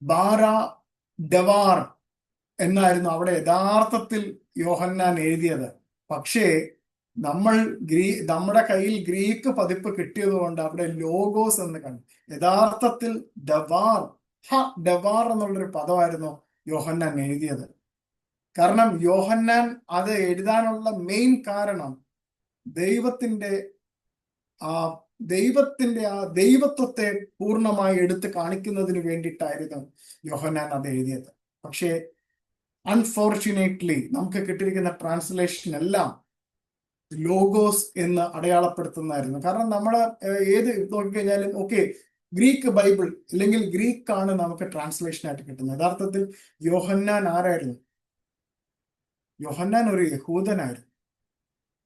ബാര ഡവാർ എന്നായിരുന്നു അവിടെ യഥാർത്ഥത്തിൽ യോഹന്നാൻ എഴുതിയത്. പക്ഷേ നമ്മുടെ കയ്യിൽ ഗ്രീക്ക് പതിപ്പ് കിട്ടിയത് കൊണ്ട് അവിടെ ലോഗോസ് എന്ന് കണ്ടു. യഥാർത്ഥത്തിൽ ഡവാർ എന്നുള്ളൊരു പദമായിരുന്നു യോഹന്നാൻ എഴുതിയത്. കാരണം യോഹന്നാൻ അത് എഴുതാനുള്ള മെയിൻ കാരണം ദൈവത്തിന്റെ ആ ദൈവത്വത്തെ പൂർണ്ണമായി എടുത്ത് കാണിക്കുന്നതിന് വേണ്ടിയിട്ടായിരുന്നു യോഹന്നാൻ അത് എഴുതിയത്. പക്ഷേ അൺഫോർച്ചുനേറ്റ്ലി നമുക്ക് കിട്ടിയിരിക്കുന്ന ട്രാൻസ്ലേഷൻ എല്ലാം ലോഗോസ് എന്ന് അടയാളപ്പെടുത്തുന്നതായിരുന്നു. കാരണം നമ്മൾ ഏത് നോക്കിക്കഴിഞ്ഞാലും ഓക്കെ, ഗ്രീക്ക് ബൈബിൾ അല്ലെങ്കിൽ ഗ്രീക്കാണ് നമുക്ക് ട്രാൻസ്ലേഷൻ ആയിട്ട് കിട്ടുന്നത്. യഥാർത്ഥത്തിൽ യോഹന്നാൻ ആരായിരുന്നു? യോഹന്നാൻ ഒരു യഹൂദനായിരുന്നു.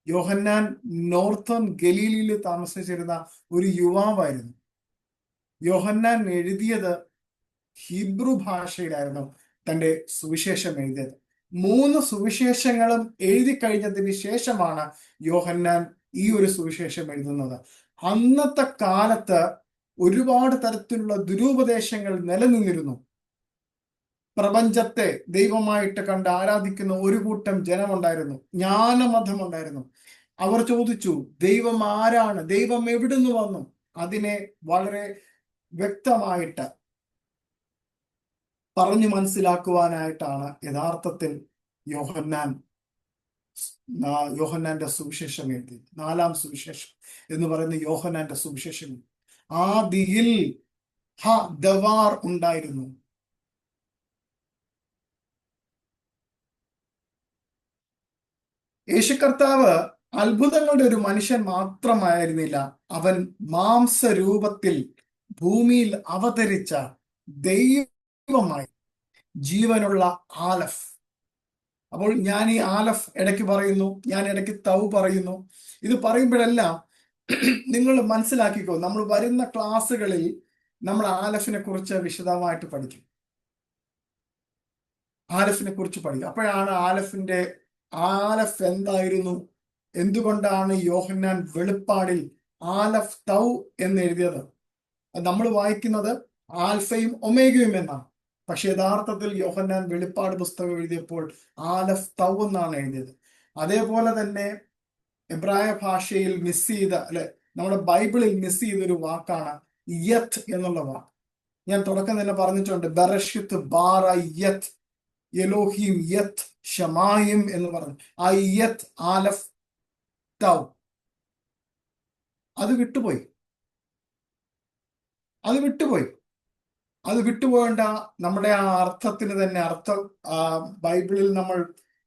യോഹന്നാൻ നോർത്തേൺ ഗലീലിയിൽ താമസിച്ചിരുന്ന ഒരു യുവാവായിരുന്നു. യോഹന്നാൻ എഴുതിയത് ഹീബ്രു ഭാഷയിലായിരുന്നു തന്റെ സുവിശേഷം എഴുതിയത്. 3 സുവിശേഷങ്ങളും എഴുതി കഴിഞ്ഞതിന് ശേഷമാണ് യോഹന്നാൻ ഈ ഒരു സുവിശേഷം എഴുതുന്നത്. അന്നത്തെ കാലത്ത് ഒരുപാട് തരത്തിലുള്ള ദുരുപദേശങ്ങൾ നിലനിന്നിരുന്നു. പ്രപഞ്ചത്തെ ദൈവമായിട്ട് കണ്ട് ആരാധിക്കുന്ന ഒരു കൂട്ടം ജനമുണ്ടായിരുന്നു, ജ്ഞാനമതമുണ്ടായിരുന്നു. അവർ ചോദിച്ചു, ദൈവം ആരാണ്? ദൈവം എവിടുന്ന് വന്നു? അതിനെ വളരെ വ്യക്തമായിട്ട് പറഞ്ഞു മനസ്സിലാക്കുവാനായിട്ടാണ് യഥാർത്ഥത്തിൽ യോഹന്നാന്റെ സുവിശേഷം എഴുതി. 4-ാം സുവിശേഷം എന്ന് പറയുന്ന യോഹന്നാന്റെ സുവിശേഷം. ആദിയിൽ ദവാർ ഉണ്ടായിരുന്നു. യേശു കർത്താവ് അത്ഭുതങ്ങളുടെ ഒരു മനുഷ്യൻ മാത്രമായിരുന്നില്ല, അവൻ മാംസരൂപത്തിൽ ഭൂമിയിൽ അവതരിച്ച ദൈവമായി, ജീവനുള്ള ആലഫ്. അപ്പോൾ ഞാൻ ഈ ആലഫ് ഇടയ്ക്ക് പറയുന്നു, ഞാൻ ഇടയ്ക്ക് തൗ പറയുന്നു. ഇത് പറയുമ്പോഴെല്ലാം നിങ്ങൾ മനസ്സിലാക്കിക്കോ, നമ്മൾ വരുന്ന ക്ലാസ്സുകളിൽ നമ്മൾ ആലഫിനെ കുറിച്ച് വിശദമായിട്ട് പഠിക്കും. ആലഫിനെ കുറിച്ച് പഠിക്കും. അപ്പോഴാണ് ആലഫ് എന്തായിരുന്നു, എന്തുകൊണ്ടാണ് യോഹന്നാൻ വെളിപ്പാടിൽ ആലഫ് തൗ എന്ന് എഴുതിയത്? നമ്മൾ വായിക്കുന്നത് ആൽഫയും ഒമേഗയും എന്നാണ്. പക്ഷെ യഥാർത്ഥത്തിൽ യോഹന്നാൻ വെളിപ്പാട് പുസ്തകം എഴുതിയപ്പോൾ ആലഫ് തൗ എന്നാണ് എഴുതിയത്. അതേപോലെ തന്നെ എബ്രായ ഭാഷയിൽ മിസ് ചെയ്ത, നമ്മുടെ ബൈബിളിൽ മിസ് ചെയ്തൊരു വാക്കാണ് യത്ത് എന്നുള്ള വാക്ക്. ഞാൻ തുടക്കം തന്നെ പറഞ്ഞിട്ടുണ്ട്, ബറഷിത്ത് ബാറ യത്ത് എലോഹിം യത്ത് ഷമായിം എന്ന് പറഞ്ഞു. ആ യത്ത് ആലഫ് തൗ അത് വിട്ടുപോയി. അത് വിട്ടുപോയി. അത് വിട്ടുപോകേണ്ട. നമ്മുടെ ആ അർത്ഥത്തിന് തന്നെ അർത്ഥം, ബൈബിളിൽ നമ്മൾ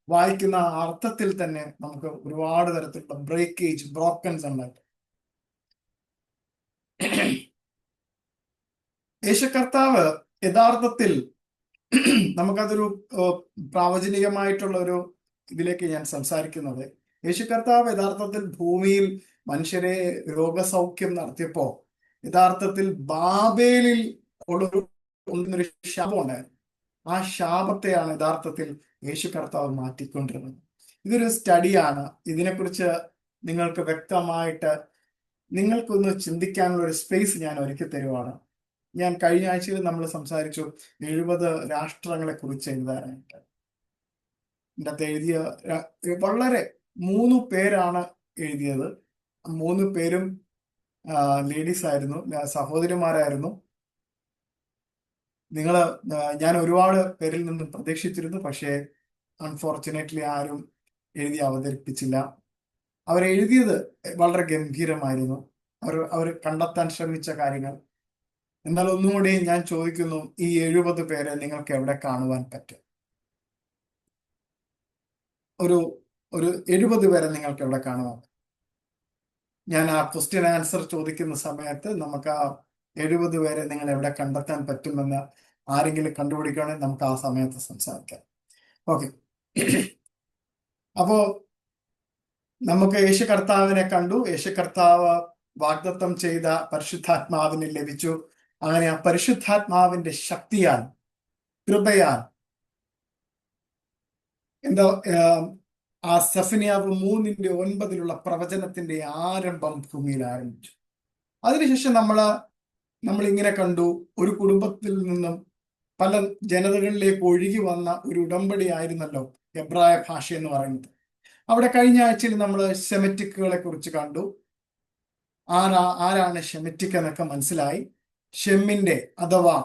വായിക്കുന്ന ആ അർത്ഥത്തിൽ തന്നെ നമുക്ക് ഒരുപാട് തരത്തിലുള്ള ബ്രേക്കേജ്, ബ്രോക്കൻസ് ഉണ്ടായിട്ട്. യേശു കർത്താവ് യഥാർത്ഥത്തിൽ നമുക്കതൊരു പ്രാവചനികമായിട്ടുള്ള ഒരു ഇതിലേക്ക് ഞാൻ സംസാരിക്കുന്നത്. യേശു കർത്താവ് യഥാർത്ഥത്തിൽ ഭൂമിയിൽ മനുഷ്യരെ രോഗസൗഖ്യം നടത്തിയപ്പോ യഥാർത്ഥത്തിൽ ബാബേലിൽ ഉള്ളൊരു ശാപം ഉണ്ടായിരുന്നു. ആ ശാപത്തെയാണ് യഥാർത്ഥത്തിൽ യേശു കർത്താവ് മാറ്റിക്കൊണ്ടിരുന്നത്. ഇതൊരു സ്റ്റഡിയാണ്. ഇതിനെക്കുറിച്ച് നിങ്ങൾക്ക് വ്യക്തമായിട്ട് നിങ്ങൾക്കൊന്ന് ചിന്തിക്കാനുള്ള ഒരു സ്പേസ് ഞാൻ ഒരുക്കി തരുവാണ്. ഞാൻ കഴിഞ്ഞ ആഴ്ചയിൽ നമ്മൾ സംസാരിച്ചു 70 രാഷ്ട്രങ്ങളെ കുറിച്ച് എഴുതാനായിട്ട്. എൻ്റെ അകത്ത് എഴുതിയ വളരെ 3 പേരാണ് എഴുതിയത്. 3 പേരും ലേഡീസ് ആയിരുന്നു, സഹോദരിമാരായിരുന്നു. ഞാൻ ഒരുപാട് പേരിൽ നിന്നും പ്രതീക്ഷിച്ചിരുന്നു, പക്ഷേ അൺഫോർച്ചുനേറ്റ്ലി ആരും എഴുതി അവതരിപ്പിച്ചില്ല. അവരെഴുതിയത് വളരെ ഗംഭീരമായിരുന്നു. അവർ കണ്ടെത്താൻ ശ്രമിച്ച കാര്യങ്ങൾ. എന്നാൽ ഒന്നുകൂടി ഞാൻ ചോദിക്കുന്നു, ഈ 70 പേരെ നിങ്ങൾക്ക് എവിടെ കാണുവാൻ പറ്റും? ഒരു 70 പേരെ നിങ്ങൾക്ക് എവിടെ കാണുവാൻ? ഞാൻ ആ ക്വസ്റ്റ്യൻ ആൻസർ ചോദിക്കുന്ന സമയത്ത് നമുക്ക് ആ 70 പേരെ നിങ്ങൾ എവിടെ കണ്ടെത്താൻ പറ്റുമെന്ന് ആരെങ്കിലും കണ്ടുപിടിക്കുകയാണെങ്കിൽ നമുക്ക് ആ സമയത്ത് സംസാരിക്കാം. ഓക്കെ. അപ്പോ നമുക്ക് യേശു കർത്താവിനെ കണ്ടു. യേശു കർത്താവ് വാഗ്ദത്തം ചെയ്ത പരിശുദ്ധാത്മാവിനെ ലഭിച്ചു. അങ്ങനെ ആ പരിശുദ്ധാത്മാവിന്റെ ശക്തിയാൽ, കൃപയാൽ എന്താ ആ സെഫനിയാവ് 3:9 പ്രവചനത്തിന്റെ ആരംഭം ഭൂമിയിൽ ആരംഭിച്ചു. അതിനുശേഷം നമ്മൾ ഇങ്ങനെ കണ്ടു, ഒരു കുടുംബത്തിൽ നിന്നും പല ജനതകളിലേക്ക് ഒഴുകി വന്ന ഒരു ഉടമ്പടി ആയിരുന്നല്ലോ എബ്രായ ഭാഷ എന്ന് പറയുന്നത്. അവിടെ കഴിഞ്ഞ ആഴ്ചയിൽ നമ്മൾ സെമറ്റിക്കുകളെ കുറിച്ച് കണ്ടു. ആരാണ് ഷെമറ്റിക് എന്നൊക്കെ മനസ്സിലായി. ഷെമ്മിന്റെ അഥവാ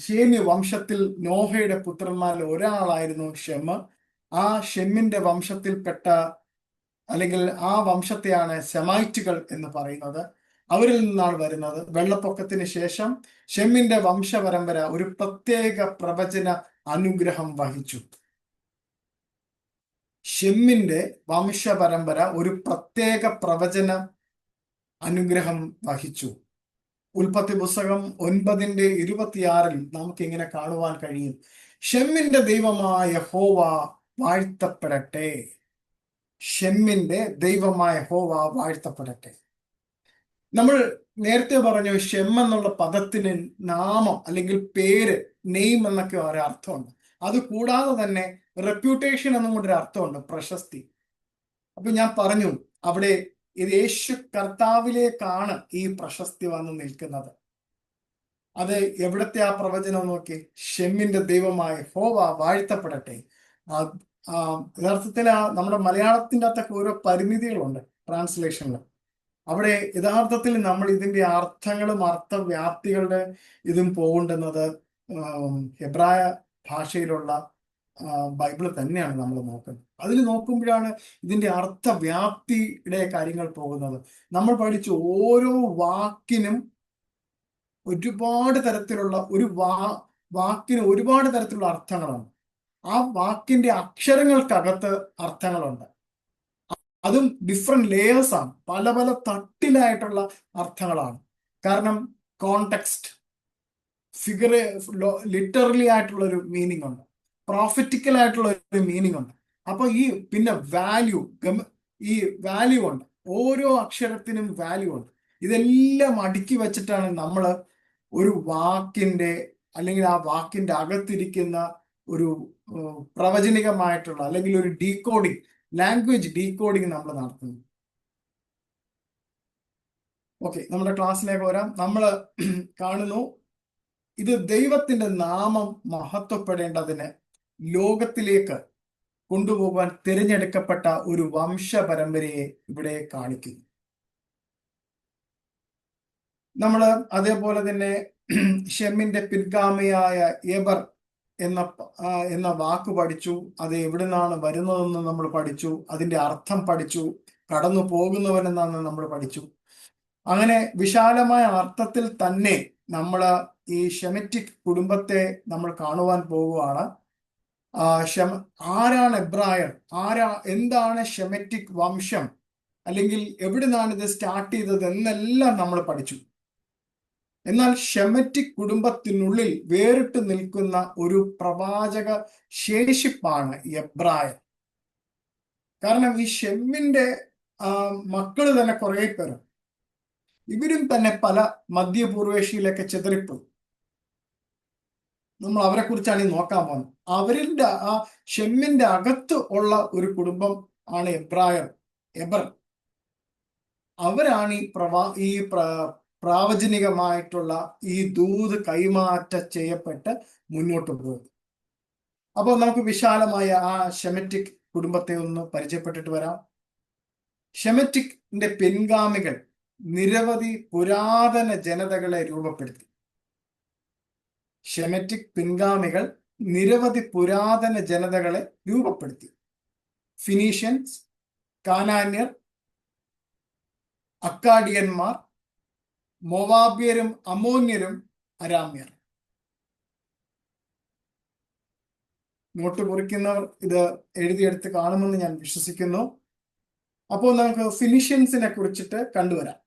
ഷേമ്യ വംശത്തിൽ നോഹയുടെ പുത്രന്മാരിൽ ഒരാളായിരുന്നു ഷെമ്മ്. ആ ഷെമ്മിന്റെ വംശത്തിൽപ്പെട്ട, അല്ലെങ്കിൽ ആ വംശത്തെയാണ് സെമൈറ്റുകൾ എന്ന് പറയുന്നത്. അവരിൽ നിന്നാണ് വരുന്നത്. വെള്ളപ്പൊക്കത്തിന് ശേഷം ഷെമ്മിന്റെ വംശപരമ്പര ഒരു പ്രത്യേക പ്രവചന അനുഗ്രഹം വഹിച്ചു. ഷെമ്മിന്റെ വംശപരമ്പര ഒരു പ്രത്യേക പ്രവചന അനുഗ്രഹം വഹിച്ചു. ഉൽപ്പത്തി പുസ്തകം 9:26 നമുക്ക് ഇങ്ങനെ കാണുവാൻ കഴിയും, ഷെമ്മിന്റെ ദൈവമായ യഹോവ വാഴ്ത്തപ്പെടട്ടെ. ഷെമ്മിന്റെ ദൈവമായ യഹോവ വാഴ്ത്തപ്പെടട്ടെ. നമ്മൾ നേരത്തെ പറഞ്ഞു, ഷെം എന്നുള്ള പദത്തിന് നാമം അല്ലെങ്കിൽ പേര്, നെയിം എന്നൊക്കെ ഒരു അർത്ഥമുണ്ട്. അത് കൂടാതെ തന്നെ റെപ്യൂട്ടേഷൻ എന്നും കൂടെ ഒരു അർത്ഥമുണ്ട്, പ്രശസ്തി. അപ്പൊ ഞാൻ പറഞ്ഞു, അവിടെ ഇത് യേശു കർത്താവിലേക്കാണ് ഈ പ്രശസ്തി വന്ന് നിൽക്കുന്നത്. അത് എവിടത്തെ ആ പ്രവചനം നോക്കി, ഷെമ്മിന്റെ ദൈവമായ യഹോവ വാഴ്ത്തപ്പെടട്ടെ. യഥാർത്ഥത്തിൽ നമ്മുടെ മലയാളത്തിന്റെ അകത്തൊക്കെ ഓരോ പരിമിതികളുണ്ട് ട്രാൻസ്ലേഷനിൽ. അവിടെ യഥാർത്ഥത്തിൽ നമ്മൾ ഇതിന്റെ അർത്ഥങ്ങളും അർത്ഥവ്യാപ്തികളുടെ ഇതും പോകേണ്ടുന്നത് ഹെബ്രായ ഭാഷയിലുള്ള ബൈബിള് തന്നെയാണ് നമ്മൾ നോക്കുന്നത്. അതിൽ നോക്കുമ്പോഴാണ് ഇതിന്റെ അർത്ഥവ്യാപ്തിയുടെ കാര്യങ്ങൾ പോകുന്നത്. നമ്മൾ പഠിച്ച ഓരോ വാക്കിനും ഒരുപാട് തരത്തിലുള്ള വാക്കിന് ഒരുപാട് തരത്തിലുള്ള അർത്ഥങ്ങളുണ്ട്. ആ വാക്കിന്റെ അക്ഷരങ്ങൾക്കകത്ത് അർത്ഥങ്ങളുണ്ട്. അതും ഡിഫറെന്റ് ലേയേഴ്സ് ആണ്, പല പല തട്ടിലായിട്ടുള്ള അർത്ഥങ്ങളാണ്. കാരണം കോണ്ടെക്സ്റ്റ്, ഫിഗർ, ലിറ്ററലി ആയിട്ടുള്ള ഒരു മീനിങ് ഉണ്ട്, പ്രോഫിറ്റിക്കൽ ആയിട്ടുള്ള ഒരു മീനിങ് ഉണ്ട്. അപ്പൊ പിന്നെ ഈ വാല്യൂ ഉണ്ട്, ഓരോ അക്ഷരത്തിനും വാല്യൂ ഉണ്ട്. ഇതെല്ലാം അടുക്കി വെച്ചിട്ടാണ് നമ്മൾ ഒരു വാക്കിന്റെ അല്ലെങ്കിൽ ആ വാക്കിന്റെ അകത്തിരിക്കുന്ന ഒരു പ്രവചനികമായിട്ടുള്ള അല്ലെങ്കിൽ ഒരു ഡീകോഡിങ്, ലാംഗ്വേജ് ഡീകോഡിങ് നമ്മൾ നടത്തുന്നു. ഓക്കെ, നമ്മുടെ ക്ലാസ്സിലേക്ക് വരാം. നമ്മൾ കാണുന്നു, ഇത് ദൈവത്തിന്റെ നാമം മഹത്വപ്പെടേണ്ടതിന് ലോകത്തിലേക്ക് കൊണ്ടുപോകാൻ തിരഞ്ഞെടുക്കപ്പെട്ട ഒരു വംശപരമ്പരയെ ഇവിടെ കാണിക്കുന്നു. നമ്മൾ അതേപോലെ തന്നെ ഷെമ്മിന്റെ പിൻഗാമിയായ ഏബർ എന്ന എന്ന വാക്ക് പഠിച്ചു. അത് എവിടെ നിന്നാണ് വരുന്നതെന്ന് നമ്മൾ പഠിച്ചു. അതിന്റെ അർത്ഥം പഠിച്ചു. കടന്നു പോകുന്നവനെന്നാണ് നമ്മൾ പഠിച്ചു. അങ്ങനെ വിശാലമായ അർത്ഥത്തിൽ തന്നെ നമ്മൾ ഈ ഷെമറ്റിക് കുടുംബത്തെ നമ്മൾ കാണുവാൻ പോവുകയാണ്. ഷെമ ആരാണ് എബ്രായർ? എന്താണ് ഷെമറ്റിക് വംശം? അല്ലെങ്കിൽ എവിടെ നിന്നാണ് ഇത് സ്റ്റാർട്ട് ചെയ്തത് എന്നെല്ലാം നമ്മൾ പഠിച്ചു. എന്നാൽ ഷെമറ്റിക് കുടുംബത്തിനുള്ളിൽ വേറിട്ട് നിൽക്കുന്ന ഒരു പ്രവാചക ശേഷിപ്പാണ് എബ്രായർ. കാരണം ഈ ഷെമ്മിന്റെ മക്കള് തന്നെ കുറെ പേര്, ഇവരും തന്നെ പല മധ്യപൂർവേഷ്യയിലൊക്കെ ചിതറിപ്പോയി. നമ്മൾ അവരെ കുറിച്ചാണ് ഈ നോക്കാൻ പോകുന്നത്. അവരിന്റെ ആ ഷെമ്മിന്റെ അകത്ത് ഉള്ള ഒരു കുടുംബം ആണ് എബ്രായർ, എബർ. അവരാണ് പ്രാവചനികമായിട്ടുള്ള ഈ ദൂത് കൈമാറ്റ ചെയ്യപ്പെട്ട് മുന്നോട്ട് പോകുന്നത്. അപ്പോൾ നമുക്ക് വിശാലമായ ആ ഷെമറ്റിക് കുടുംബത്തെ ഒന്ന് പരിചയപ്പെട്ടിട്ട് വരാം. ഷെമറ്റിക്കിന്റെ പിൻഗാമികൾ നിരവധി പുരാതന ജനതകളെ രൂപപ്പെടുത്തി. ഷെമറ്റിക് പിൻഗാമികൾ നിരവധി പുരാതന ജനതകളെ രൂപപ്പെടുത്തി. ഫിനീഷ്യൻസ്, കാനാന്യർ, അക്കാഡിയന്മാർ, മൊവാബ്യരും അമോന്യരും, അരാമ്യർ. നോട്ട് കുറിക്കുന്നവർ ഇത് എഴുതിയെടുത്ത് കാണുമെന്ന് ഞാൻ വിശ്വസിക്കുന്നു. അപ്പോൾ നമുക്ക് ഫിനീഷ്യൻസിനെ കുറിച്ചിട്ട് കണ്ടുവരാം.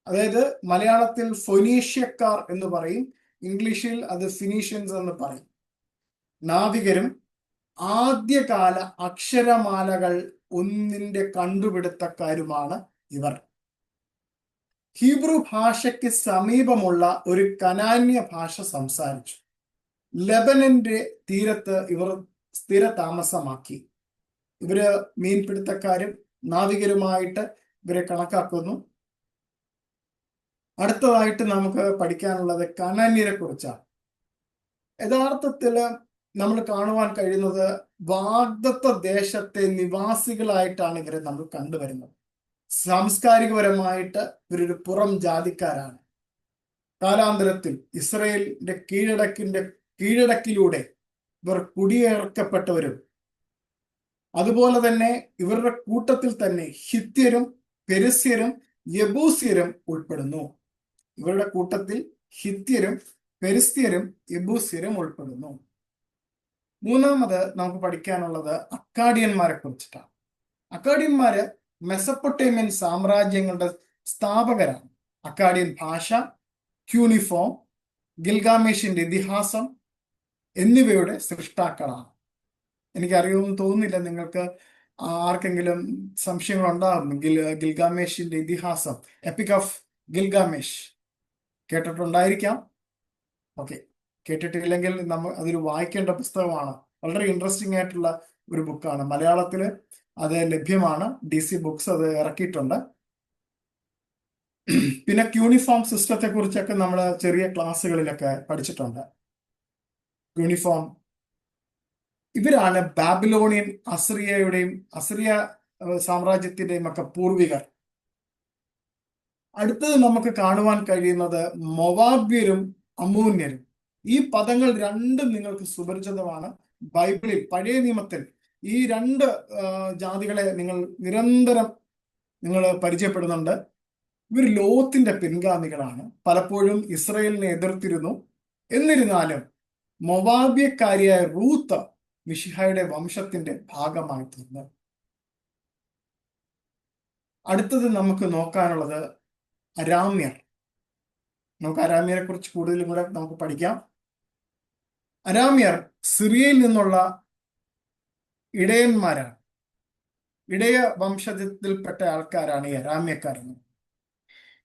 അതായത് മലയാളത്തിൽ ഫൊനീഷ്യക്കാർ എന്ന് പറയും, ഇംഗ്ലീഷിൽ അത് ഫിനീഷ്യൻസ് എന്ന് പറയും. നാവികരും ആദ്യകാല അക്ഷരമാലകൾ ഒന്നിന്റെ കണ്ടുപിടുത്തക്കാരുമാണ് ഇവർ. ഹീബ്രു ഭാഷയ്ക്ക് സമീപമുള്ള ഒരു കനാന്യ ഭാഷ സംസാരിച്ചു. ലെബനന്റെ തീരത്ത് ഇവർ സ്ഥിര താമസമാക്കി. ഇവര് മീൻപിടുത്തക്കാരും നാവികരുമായിട്ട് ഇവരെ കണക്കാക്കുന്നു. അടുത്തതായിട്ട് നമുക്ക് പഠിക്കാനുള്ളത് കനാന്യരെ കുറിച്ചാണ്. യഥാർത്ഥത്തില് നമ്മൾ കാണുവാൻ കഴിയുന്നത് വാഗ്ദത്ത ദേശത്തെ നിവാസികളായിട്ടാണ് ഇവരെ നമ്മൾ കണ്ടുവരുന്നത്. സാംസ്കാരികപരമായിട്ട് ഇവരൊരു പുറം ജാതിക്കാരാണ്. കാലാന്തരത്തിൽ ഇസ്രയേലിന്റെ കീഴടക്കിലൂടെ ഇവർ കുടിയേർക്കപ്പെട്ടവരും, അതുപോലെ തന്നെ ഇവരുടെ കൂട്ടത്തിൽ തന്നെ ഹിത്യരും പെരിസ്യരും യെബൂസ്യരും ഉൾപ്പെടുന്നു. ഇവരുടെ കൂട്ടത്തിൽ ഹിത്യരും പെരിസ്യരും യെബൂസ്യരും ഉൾപ്പെടുന്നു. മൂന്നാമത് നമുക്ക് പഠിക്കാനുള്ളത് അക്കാഡിയന്മാരെ കുറിച്ചിട്ടാണ്. അക്കാഡിയന്മാര് മെസപ്പൊട്ടേമിയൻ സാമ്രാജ്യങ്ങളുടെ സ്ഥാപകരാണ്. അക്കാഡിയൻ ഭാഷ, ക്യൂണിഫോം, ഗിൽഗാമേഷിന്റെ ഇതിഹാസം എന്നിവയുടെ സൃഷ്ടാക്കളാണ്. എനിക്കറിയുമെന്ന് തോന്നുന്നില്ല നിങ്ങൾക്ക് ആർക്കെങ്കിലും സംശയങ്ങൾ ഉണ്ടാകും. ഗിൽഗാമേഷിന്റെ ഇതിഹാസം, എപ്പിക് ഓഫ് ഗിൽഗാമേഷ് കേട്ടിട്ടുണ്ടായിരിക്കാം. ഓക്കെ, കേട്ടിട്ടില്ലെങ്കിൽ അതൊരു വായിക്കേണ്ട പുസ്തകമാണ്. വളരെ ഇൻട്രസ്റ്റിംഗ് ആയിട്ടുള്ള ഒരു ബുക്കാണ്. മലയാളത്തില് അത് ലഭ്യമാണ്. DC ബുക്സ് അത് ഇറക്കിയിട്ടുണ്ട്. പിന്നെ യൂണിഫോം സിസ്റ്റത്തെ കുറിച്ചൊക്കെ നമ്മൾ ചെറിയ ക്ലാസ്സുകളിലൊക്കെ പഠിച്ചിട്ടുണ്ട്. യൂണിഫോം ഇവരാണ് ബാബിലോണിയൻ അസിറിയ സാമ്രാജ്യത്തിന്റെയും ഒക്കെ പൂർവികർ. അടുത്തത് നമുക്ക് കാണുവാൻ കഴിയുന്നത് മൊവാബ്യരും അമ്മോന്യരും. ഈ പദങ്ങൾ രണ്ടും നിങ്ങൾക്ക് സുപരിചിതമാണ്. ബൈബിളിൽ പഴയ നിയമത്തിൽ ഈ രണ്ട് ജാതികളെ നിരന്തരം പരിചയപ്പെടുന്നുണ്ട്. ഇവർ ലോത്തിന്റെ പിൻഗാമികളാണ്. പലപ്പോഴും ഇസ്രയേലിനെ എതിർത്തിരുന്നു. എന്നിരുന്നാലും മൊവാബ്യക്കാരിയായ റൂത്ത് മിശിഹായുടെ വംശത്തിന്റെ ഭാഗമായി തീർന്നു. അടുത്തത് നമുക്ക് നോക്കാനുള്ളത് അരാമ്യർ. നമുക്ക് അരാമ്യരെ കുറിച്ച് കൂടുതലും കൂടെ നമുക്ക് പഠിക്കാം. അരാമ്യർ സിറിയയിൽ നിന്നുള്ള ഇടയന്മാരാണ്. ഇടയ വംശത്തിൽപ്പെട്ട ആൾക്കാരാണ് ഈ അരാമ്യക്കാരെന്ന്.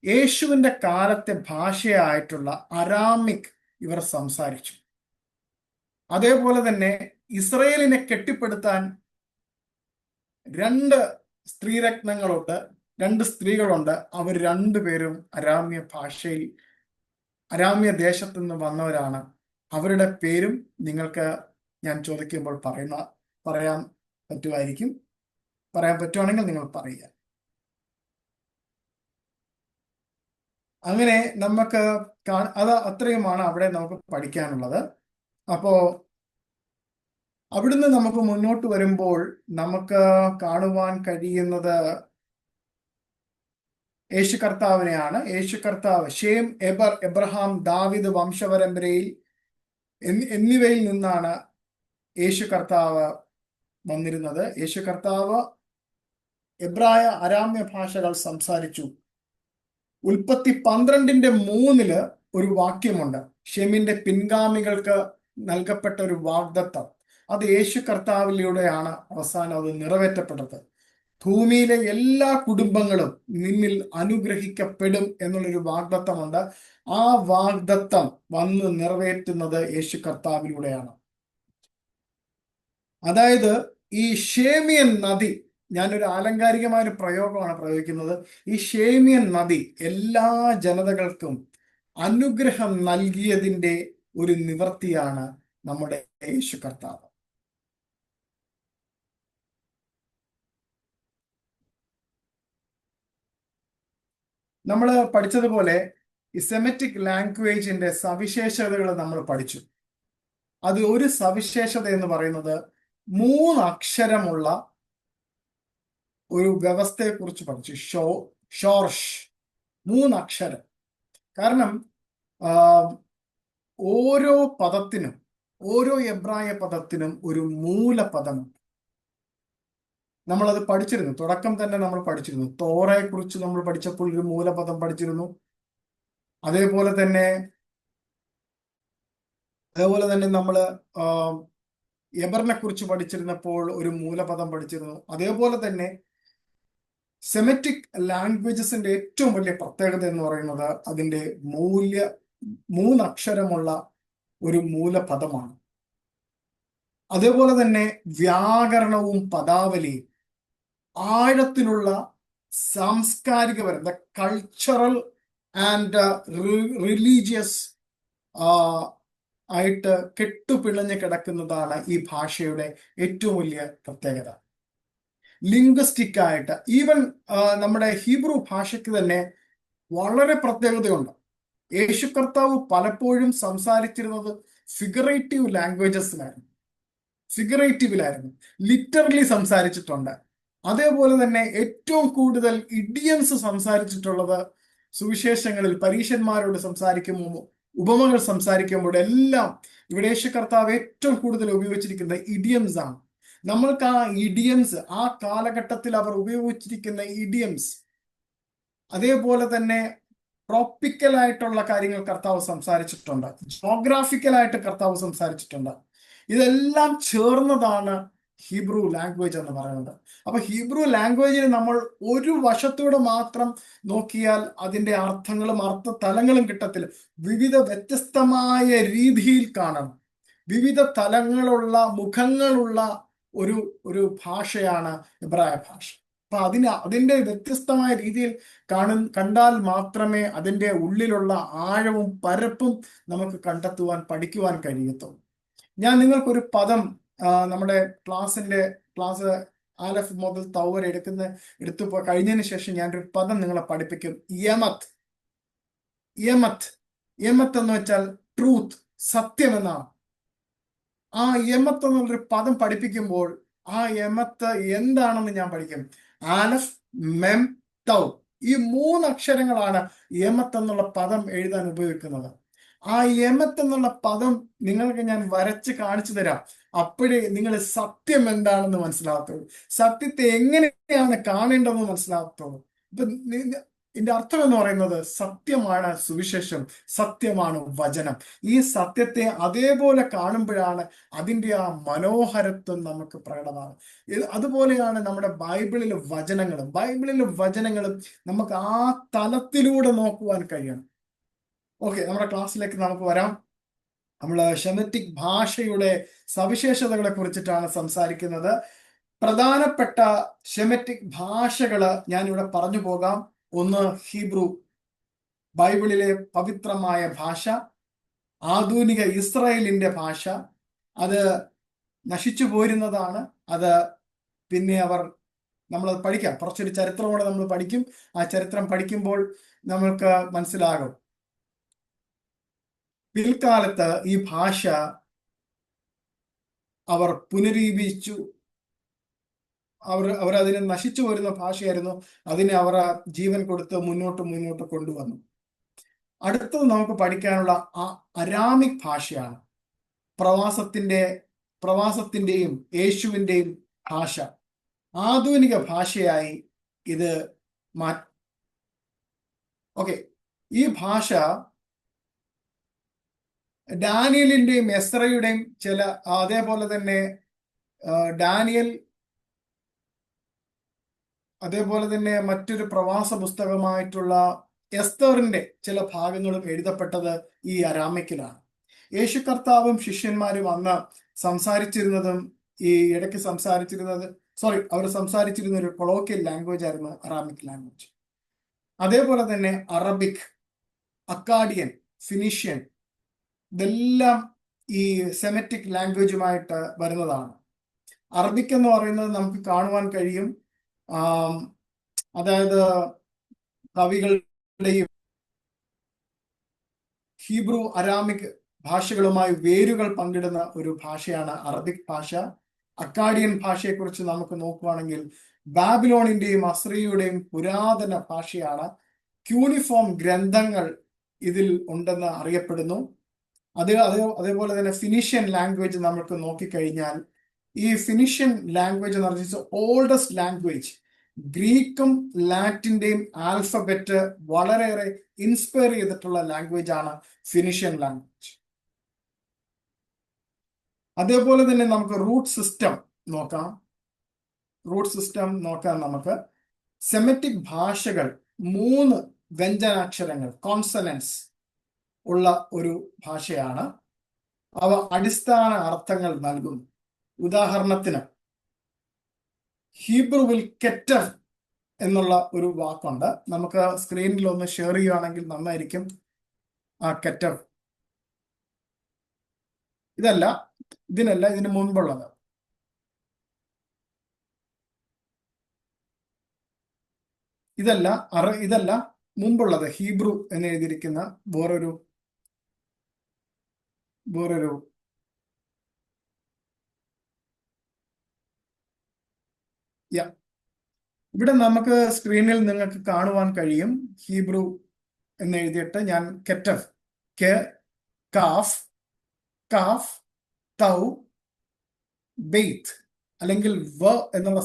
യേശുവിന്റെ കാലത്തെ ഭാഷയായിട്ടുള്ള അരാമിക് ഇവർ സംസാരിച്ചു. അതേപോലെ തന്നെ ഇസ്രയേലിനെ കെട്ടിപ്പടുത്താൻ രണ്ട് സ്ത്രീകളുണ്ട്. അവർ രണ്ടുപേരും അരാമ്യ ദേശത്തു നിന്ന് വന്നവരാണ്. അവരുടെ പേരും നിങ്ങൾക്ക് ഞാൻ ചോദിക്കുമ്പോൾ പറയാൻ പറ്റുമായിരിക്കും. പറയാൻ പറ്റുവാണെങ്കിൽ നിങ്ങൾ പറയുക. അങ്ങനെ നമുക്ക് അത്രയുമാണ് അവിടെ നമുക്ക് പഠിക്കാനുള്ളത്. അപ്പോ അവിടുന്ന് നമുക്ക് മുന്നോട്ട് വരുമ്പോൾ നമുക്ക് കാണുവാൻ കഴിയുന്നത് യേശു കർത്താവിനെയാണ്. യേശു കർത്താവ് ഷേം, എബർ, എബ്രഹാം, ദാവിദ് വംശപരമ്പരയിൽ എന്നിവയിൽ നിന്നാണ് യേശു കർത്താവ് വന്നിരുന്നത്. യേശു കർത്താവ് എബ്രായ, അരാമ്യ ഭാഷകൾ സംസാരിച്ചു. ഉൽപ്പത്തി 12:3 ഒരു വാക്യമുണ്ട്, ഷെമിന്റെ പിൻഗാമികൾക്ക് നൽകപ്പെട്ട ഒരു വാഗ്ദത്തം. അത് യേശു കർത്താവിലൂടെയാണ് അവസാനം അത് നിറവേറ്റപ്പെട്ടത്. ഭൂമിയിലെ എല്ലാ കുടുംബങ്ങളും നിന്നിൽ അനുഗ്രഹിക്കപ്പെടും എന്നുള്ളൊരു വാഗ്ദത്തമുണ്ട്. ആ വാഗ്ദത്തം വന്ന് നിറവേറ്റുന്നത് യേശു കർത്താവിലൂടെയാണ്. അതായത് ഈ ഷേമിയൻ നദി, ഞാനൊരു ആലങ്കാരികമായ ഒരു പ്രയോഗമാണ് പ്രയോഗിക്കുന്നത്. ഈ ഷേമിയൻ നദി എല്ലാ ജനതകൾക്കും അനുഗ്രഹം നൽകിയതിൻ്റെ ഒരു നിവർത്തിയാണ് നമ്മുടെ യേശു കർത്താവ്. നമ്മൾ പഠിച്ചതുപോലെ ഈ സെമറ്റിക് ലാംഗ്വേജിന്റെ സവിശേഷതകൾ നമ്മൾ പഠിച്ചു. അത് ഒരു സവിശേഷത എന്ന് പറയുന്നത് 3 അക്ഷരമുള്ള ഒരു വ്യവസ്ഥയെ കുറിച്ച് പഠിച്ചു. ഷോർഷ്, 3 അക്ഷരം. കാരണം ഓരോ പദത്തിനും, ഓരോ എബ്രായ പദത്തിനും ഒരു മൂലപദമുണ്ട്. നമ്മളത് പഠിച്ചിരുന്നു, തുടക്കം തന്നെ നമ്മൾ പഠിച്ചിരുന്നു. തോറയെ കുറിച്ച് നമ്മൾ പഠിച്ചപ്പോൾ ഒരു മൂലപദം പഠിച്ചിരുന്നു. അതേപോലെ തന്നെ നമ്മൾ എബറിനെ കുറിച്ച് പഠിച്ചിരുന്നപ്പോൾ ഒരു മൂലപദം പഠിച്ചിരുന്നു. അതേപോലെ തന്നെ സെമറ്റിക് ലാംഗ്വേജസിന്റെ ഏറ്റവും വലിയ പ്രത്യേകത എന്ന് പറയുന്നത് അതിന്റെ 3 അക്ഷരമുള്ള ഒരു മൂലപദമാണ്. അതേപോലെ തന്നെ വ്യാകരണവും പദാവലിയും ആഴത്തിലുള്ള സാംസ്കാരികപരം, ദ കൾച്ചറൽ ആൻഡ് റിലീജിയസ് ആയിട്ട് കെട്ടുപിണഞ്ഞ് കിടക്കുന്നതാണ് ഈ ഭാഷയുടെ ഏറ്റവും വലിയ പ്രത്യേകത. ലിംഗ്വിസ്റ്റിക് ആയിട്ട് ഈവൻ നമ്മുടെ ഹീബ്രു ഭാഷയ്ക്ക് തന്നെ വളരെ പ്രത്യേകതയുണ്ട്. യേശു കർത്താവ് പലപ്പോഴും സംസാരിച്ചിരുന്നത് ഫിഗറേറ്റീവിലായിരുന്നു, ലിറ്ററലി സംസാരിച്ചിട്ടുണ്ട്. അതേപോലെ തന്നെ ഏറ്റവും കൂടുതൽ ഇഡിയംസ് സംസാരിച്ചിട്ടുള്ളത് സുവിശേഷങ്ങളിൽ പരീശന്മാരോട് സംസാരിക്കുമ്പോൾ, ഉപമകൾ സംസാരിക്കുമ്പോൾ എല്ലാം ഇവിടെ യേശു കർത്താവ് ഏറ്റവും കൂടുതൽ ഉപയോഗിച്ചിരിക്കുന്നത് ഇഡിയംസ് ആണ്. നമ്മൾക്ക് ആ ഇഡിയംസ്, ആ കാലഘട്ടത്തിൽ അവർ ഉപയോഗിച്ചിരിക്കുന്ന ഇഡിയംസ്, അതേപോലെ തന്നെ ട്രോപ്പിക്കലായിട്ടുള്ള കാര്യങ്ങൾ കർത്താവ് സംസാരിച്ചിട്ടുണ്ട്, ജോഗ്രാഫിക്കലായിട്ട് കർത്താവ് സംസാരിച്ചിട്ടുണ്ട്. ഇതെല്ലാം ചേർന്നതാണ് ഹീബ്രു ലാംഗ്വേജ് എന്ന് പറയുന്നത്. അപ്പൊ ഹീബ്രു ലാംഗ്വേജിന് നമ്മൾ ഒരു വശത്തൂടെ മാത്രം നോക്കിയാൽ അതിന്റെ അർത്ഥങ്ങളും അർത്ഥതലങ്ങളും കിട്ടത്തില്ല. വിവിധ വ്യത്യസ്തമായ രീതിയിൽ കാണണം. വിവിധ തലങ്ങളുള്ള, മുഖങ്ങളുള്ള ഒരു ഭാഷയാണ് എബ്രായ ഭാഷ. അപ്പൊ അതിന്റെ വ്യത്യസ്തമായ രീതിയിൽ കണ്ടാൽ മാത്രമേ അതിന്റെ ഉള്ളിലുള്ള ആഴവും പരപ്പും നമുക്ക് കണ്ടെത്തുവാൻ, പഠിക്കുവാൻ കഴിയത്തുള്ളൂ. ഞാൻ നിങ്ങൾക്കൊരു പദം നമ്മുടെ ക്ലാസ് ആലഫ് മുതൽ തൗ വരെ എടുത്തു കഴിഞ്ഞതിന് ശേഷം ഞാനൊരു പദം നിങ്ങളെ പഠിപ്പിക്കും. യമത്ത് എന്ന് വെച്ചാൽ ട്രൂത്ത്, സത്യം എന്നാണ്. ആ യമത്ത് എന്നുള്ളൊരു പദം പഠിപ്പിക്കുമ്പോൾ ആ യമത്ത് എന്താണെന്ന് ഞാൻ പഠിക്കും. ആലഫ്, മെം, തൗ, ഈ 3 അക്ഷരങ്ങളാണ് യമത്ത് എന്നുള്ള പദം എഴുതാൻ ഉപയോഗിക്കുന്നത്. ആ യമത്ത് എന്നുള്ള പദം നിങ്ങൾക്ക് ഞാൻ വരച്ച് കാണിച്ചു തരാം. അപ്പോഴേ നിങ്ങൾ സത്യം എന്താണെന്ന് മനസ്സിലാകത്തുള്ളൂ, സത്യത്തെ എങ്ങനെയാണ് കാണേണ്ടതെന്ന് മനസ്സിലാകത്തുള്ളൂ. ഇപ്പൊ ഇതിന്റെ അർത്ഥം എന്ന് പറയുന്നത് സത്യമാണ് സുവിശേഷം, സത്യമാണ് വചനം. ഈ സത്യത്തെ അതേപോലെ കാണുമ്പോഴാണ് അതിൻ്റെ ആ മനോഹരത്വം നമുക്ക് പ്രകടമാണ്. അതുപോലെയാണ് നമ്മുടെ ബൈബിളിലെ വചനങ്ങളും നമുക്ക് ആ തലത്തിലൂടെ നോക്കുവാൻ കഴിയണം. ഓക്കെ, നമ്മുടെ ക്ലാസ്സിലേക്ക് നമുക്ക് വരാം. നമ്മൾ ഷെമറ്റിക് ഭാഷയുടെ സവിശേഷതകളെ കുറിച്ചിട്ടാണ് സംസാരിക്കുന്നത്. പ്രധാനപ്പെട്ട ഷെമറ്റിക് ഭാഷകള് ഞാനിവിടെ പറഞ്ഞു പോകാം. ഒന്ന് ഹീബ്രു, ബൈബിളിലെ പവിത്രമായ ഭാഷ, ആധുനിക ഇസ്രായേലിന്റെ ഭാഷ. അത് നശിച്ചു പോരുന്നതാണ്. അത് പിന്നെ നമ്മളത് പഠിക്കാം. കുറച്ചൊരു ചരിത്രമോടെ നമ്മൾ പഠിക്കും. ആ ചരിത്രം പഠിക്കുമ്പോൾ നമ്മൾക്ക് മനസ്സിലാകും പിൽക്കാലത്ത് ഈ ഭാഷ അവർ പുനരുജ്ജീവിച്ചു. അവർ അതിനെ നശിച്ചു വരുന്ന ഭാഷയായിരുന്നു. അതിനെ അവർ ജീവൻ കൊടുത്ത് മുന്നോട്ട് കൊണ്ടുവന്നു. അടുത്തത് നമുക്ക് പഠിക്കാനുള്ള അരാമിക് ഭാഷയാണ്. പ്രവാസത്തിന്റെയും യേശുവിന്റെയും ഭാഷ. ആധുനിക ഭാഷയായി ഇത് ഓക്കെ. ഈ ഭാഷ ഡാനിയലിന്റെയും എസ്രയുടെയും അതേപോലെ തന്നെ മറ്റൊരു പ്രവാസ പുസ്തകമായിട്ടുള്ള എസ്തറിന്റെ ചില ഭാഗങ്ങളും എഴുതപ്പെട്ടത് ഈ അരാമിക്കിലാണ്. യേശു കർത്താവും ശിഷ്യന്മാരും അന്ന് സംസാരിച്ചിരുന്നതും അവർ സംസാരിച്ചിരുന്ന ഒരു കൊളോക്കിയൽ ലാംഗ്വേജ് ആയിരുന്നു അറാമിക് ലാംഗ്വേജ്. അതേപോലെ തന്നെ അറബിക്, അക്കാഡിയൻ, ഫിനീഷ്യൻ ഇതെല്ലാം ഈ സെമറ്റിക് ലാംഗ്വേജുമായിട്ട് വരുന്നതാണ്. അറബിക് എന്ന് പറയുന്നത് നമുക്ക് കാണുവാൻ കഴിയും, അതായത് കവികളുടെയും ഹീബ്രു അരാമിക് ഭാഷകളുമായി വേരുകൾ പങ്കിടുന്ന ഒരു ഭാഷയാണ് അറബിക് ഭാഷ. അക്കാഡിയൻ ഭാഷയെക്കുറിച്ച് നമുക്ക് നോക്കുകയാണെങ്കിൽ ബാബിലോണിന്റെയും അസ്രിയുടെയും പുരാതന ഭാഷയാണ്. ക്യൂണിഫോം ഗ്രന്ഥങ്ങൾ ഇതിൽ ഉണ്ടെന്ന് അറിയപ്പെടുന്നു. അതേപോലെ തന്നെ ഫിനീഷ്യൻ ലാംഗ്വേജ് നമുക്ക് നോക്കിക്കഴിഞ്ഞാൽ ഈ ഫിനീഷ്യൻ ലാംഗ്വേജ് എന്ന് പറഞ്ഞാൽ ഓൾഡസ്റ്റ് ലാംഗ്വേജ്. ഗ്രീക്കും ലാറ്റിന്റെയും ആൽഫബറ്റ് വളരെയേറെ ഇൻസ്പയർ ചെയ്തിട്ടുള്ള ലാംഗ്വേജ് ആണ് ഫിനീഷ്യൻ ലാംഗ്വേജ്. അതേപോലെ തന്നെ നമുക്ക് റൂട്ട് സിസ്റ്റം നോക്കാം. നമുക്ക് സെമറ്റിക് ഭാഷകൾ 3 വ്യഞ്ജനാക്ഷരങ്ങൾ കോൺസണൻസ് ഉള്ള ഒരു ഭാഷയാണ്. അവ അടിസ്ഥാന അർത്ഥങ്ങൾ നൽകുന്നു. ഉദാഹരണത്തിന് ഹീബ്രുവിൽ കെറ്റർ എന്നുള്ള ഒരു വാക്കുണ്ട്. നമുക്ക് സ്ക്രീനിൽ ഒന്ന് ഷെയർ ചെയ്യുകയാണെങ്കിൽ നന്നായിരിക്കും. കെറ്റർ ഇതിന് മുൻപുള്ളത്. ഇതല്ല മുമ്പുള്ളത്. ഹീബ്രു എന്ന് എഴുതിയിരിക്കുന്ന വേറൊരു ഇവിടെ നമുക്ക് സ്ക്രീനിൽ നിങ്ങൾക്ക് കാണുവാൻ കഴിയും. ഹീബ്രു എന്ന് എഴുതിയിട്ട് ഞാൻ കെറ്റഫ്, കാഫ്, തൗ, ബെയ്ത്ത് അല്ലെങ്കിൽ വ എന്നുള്ള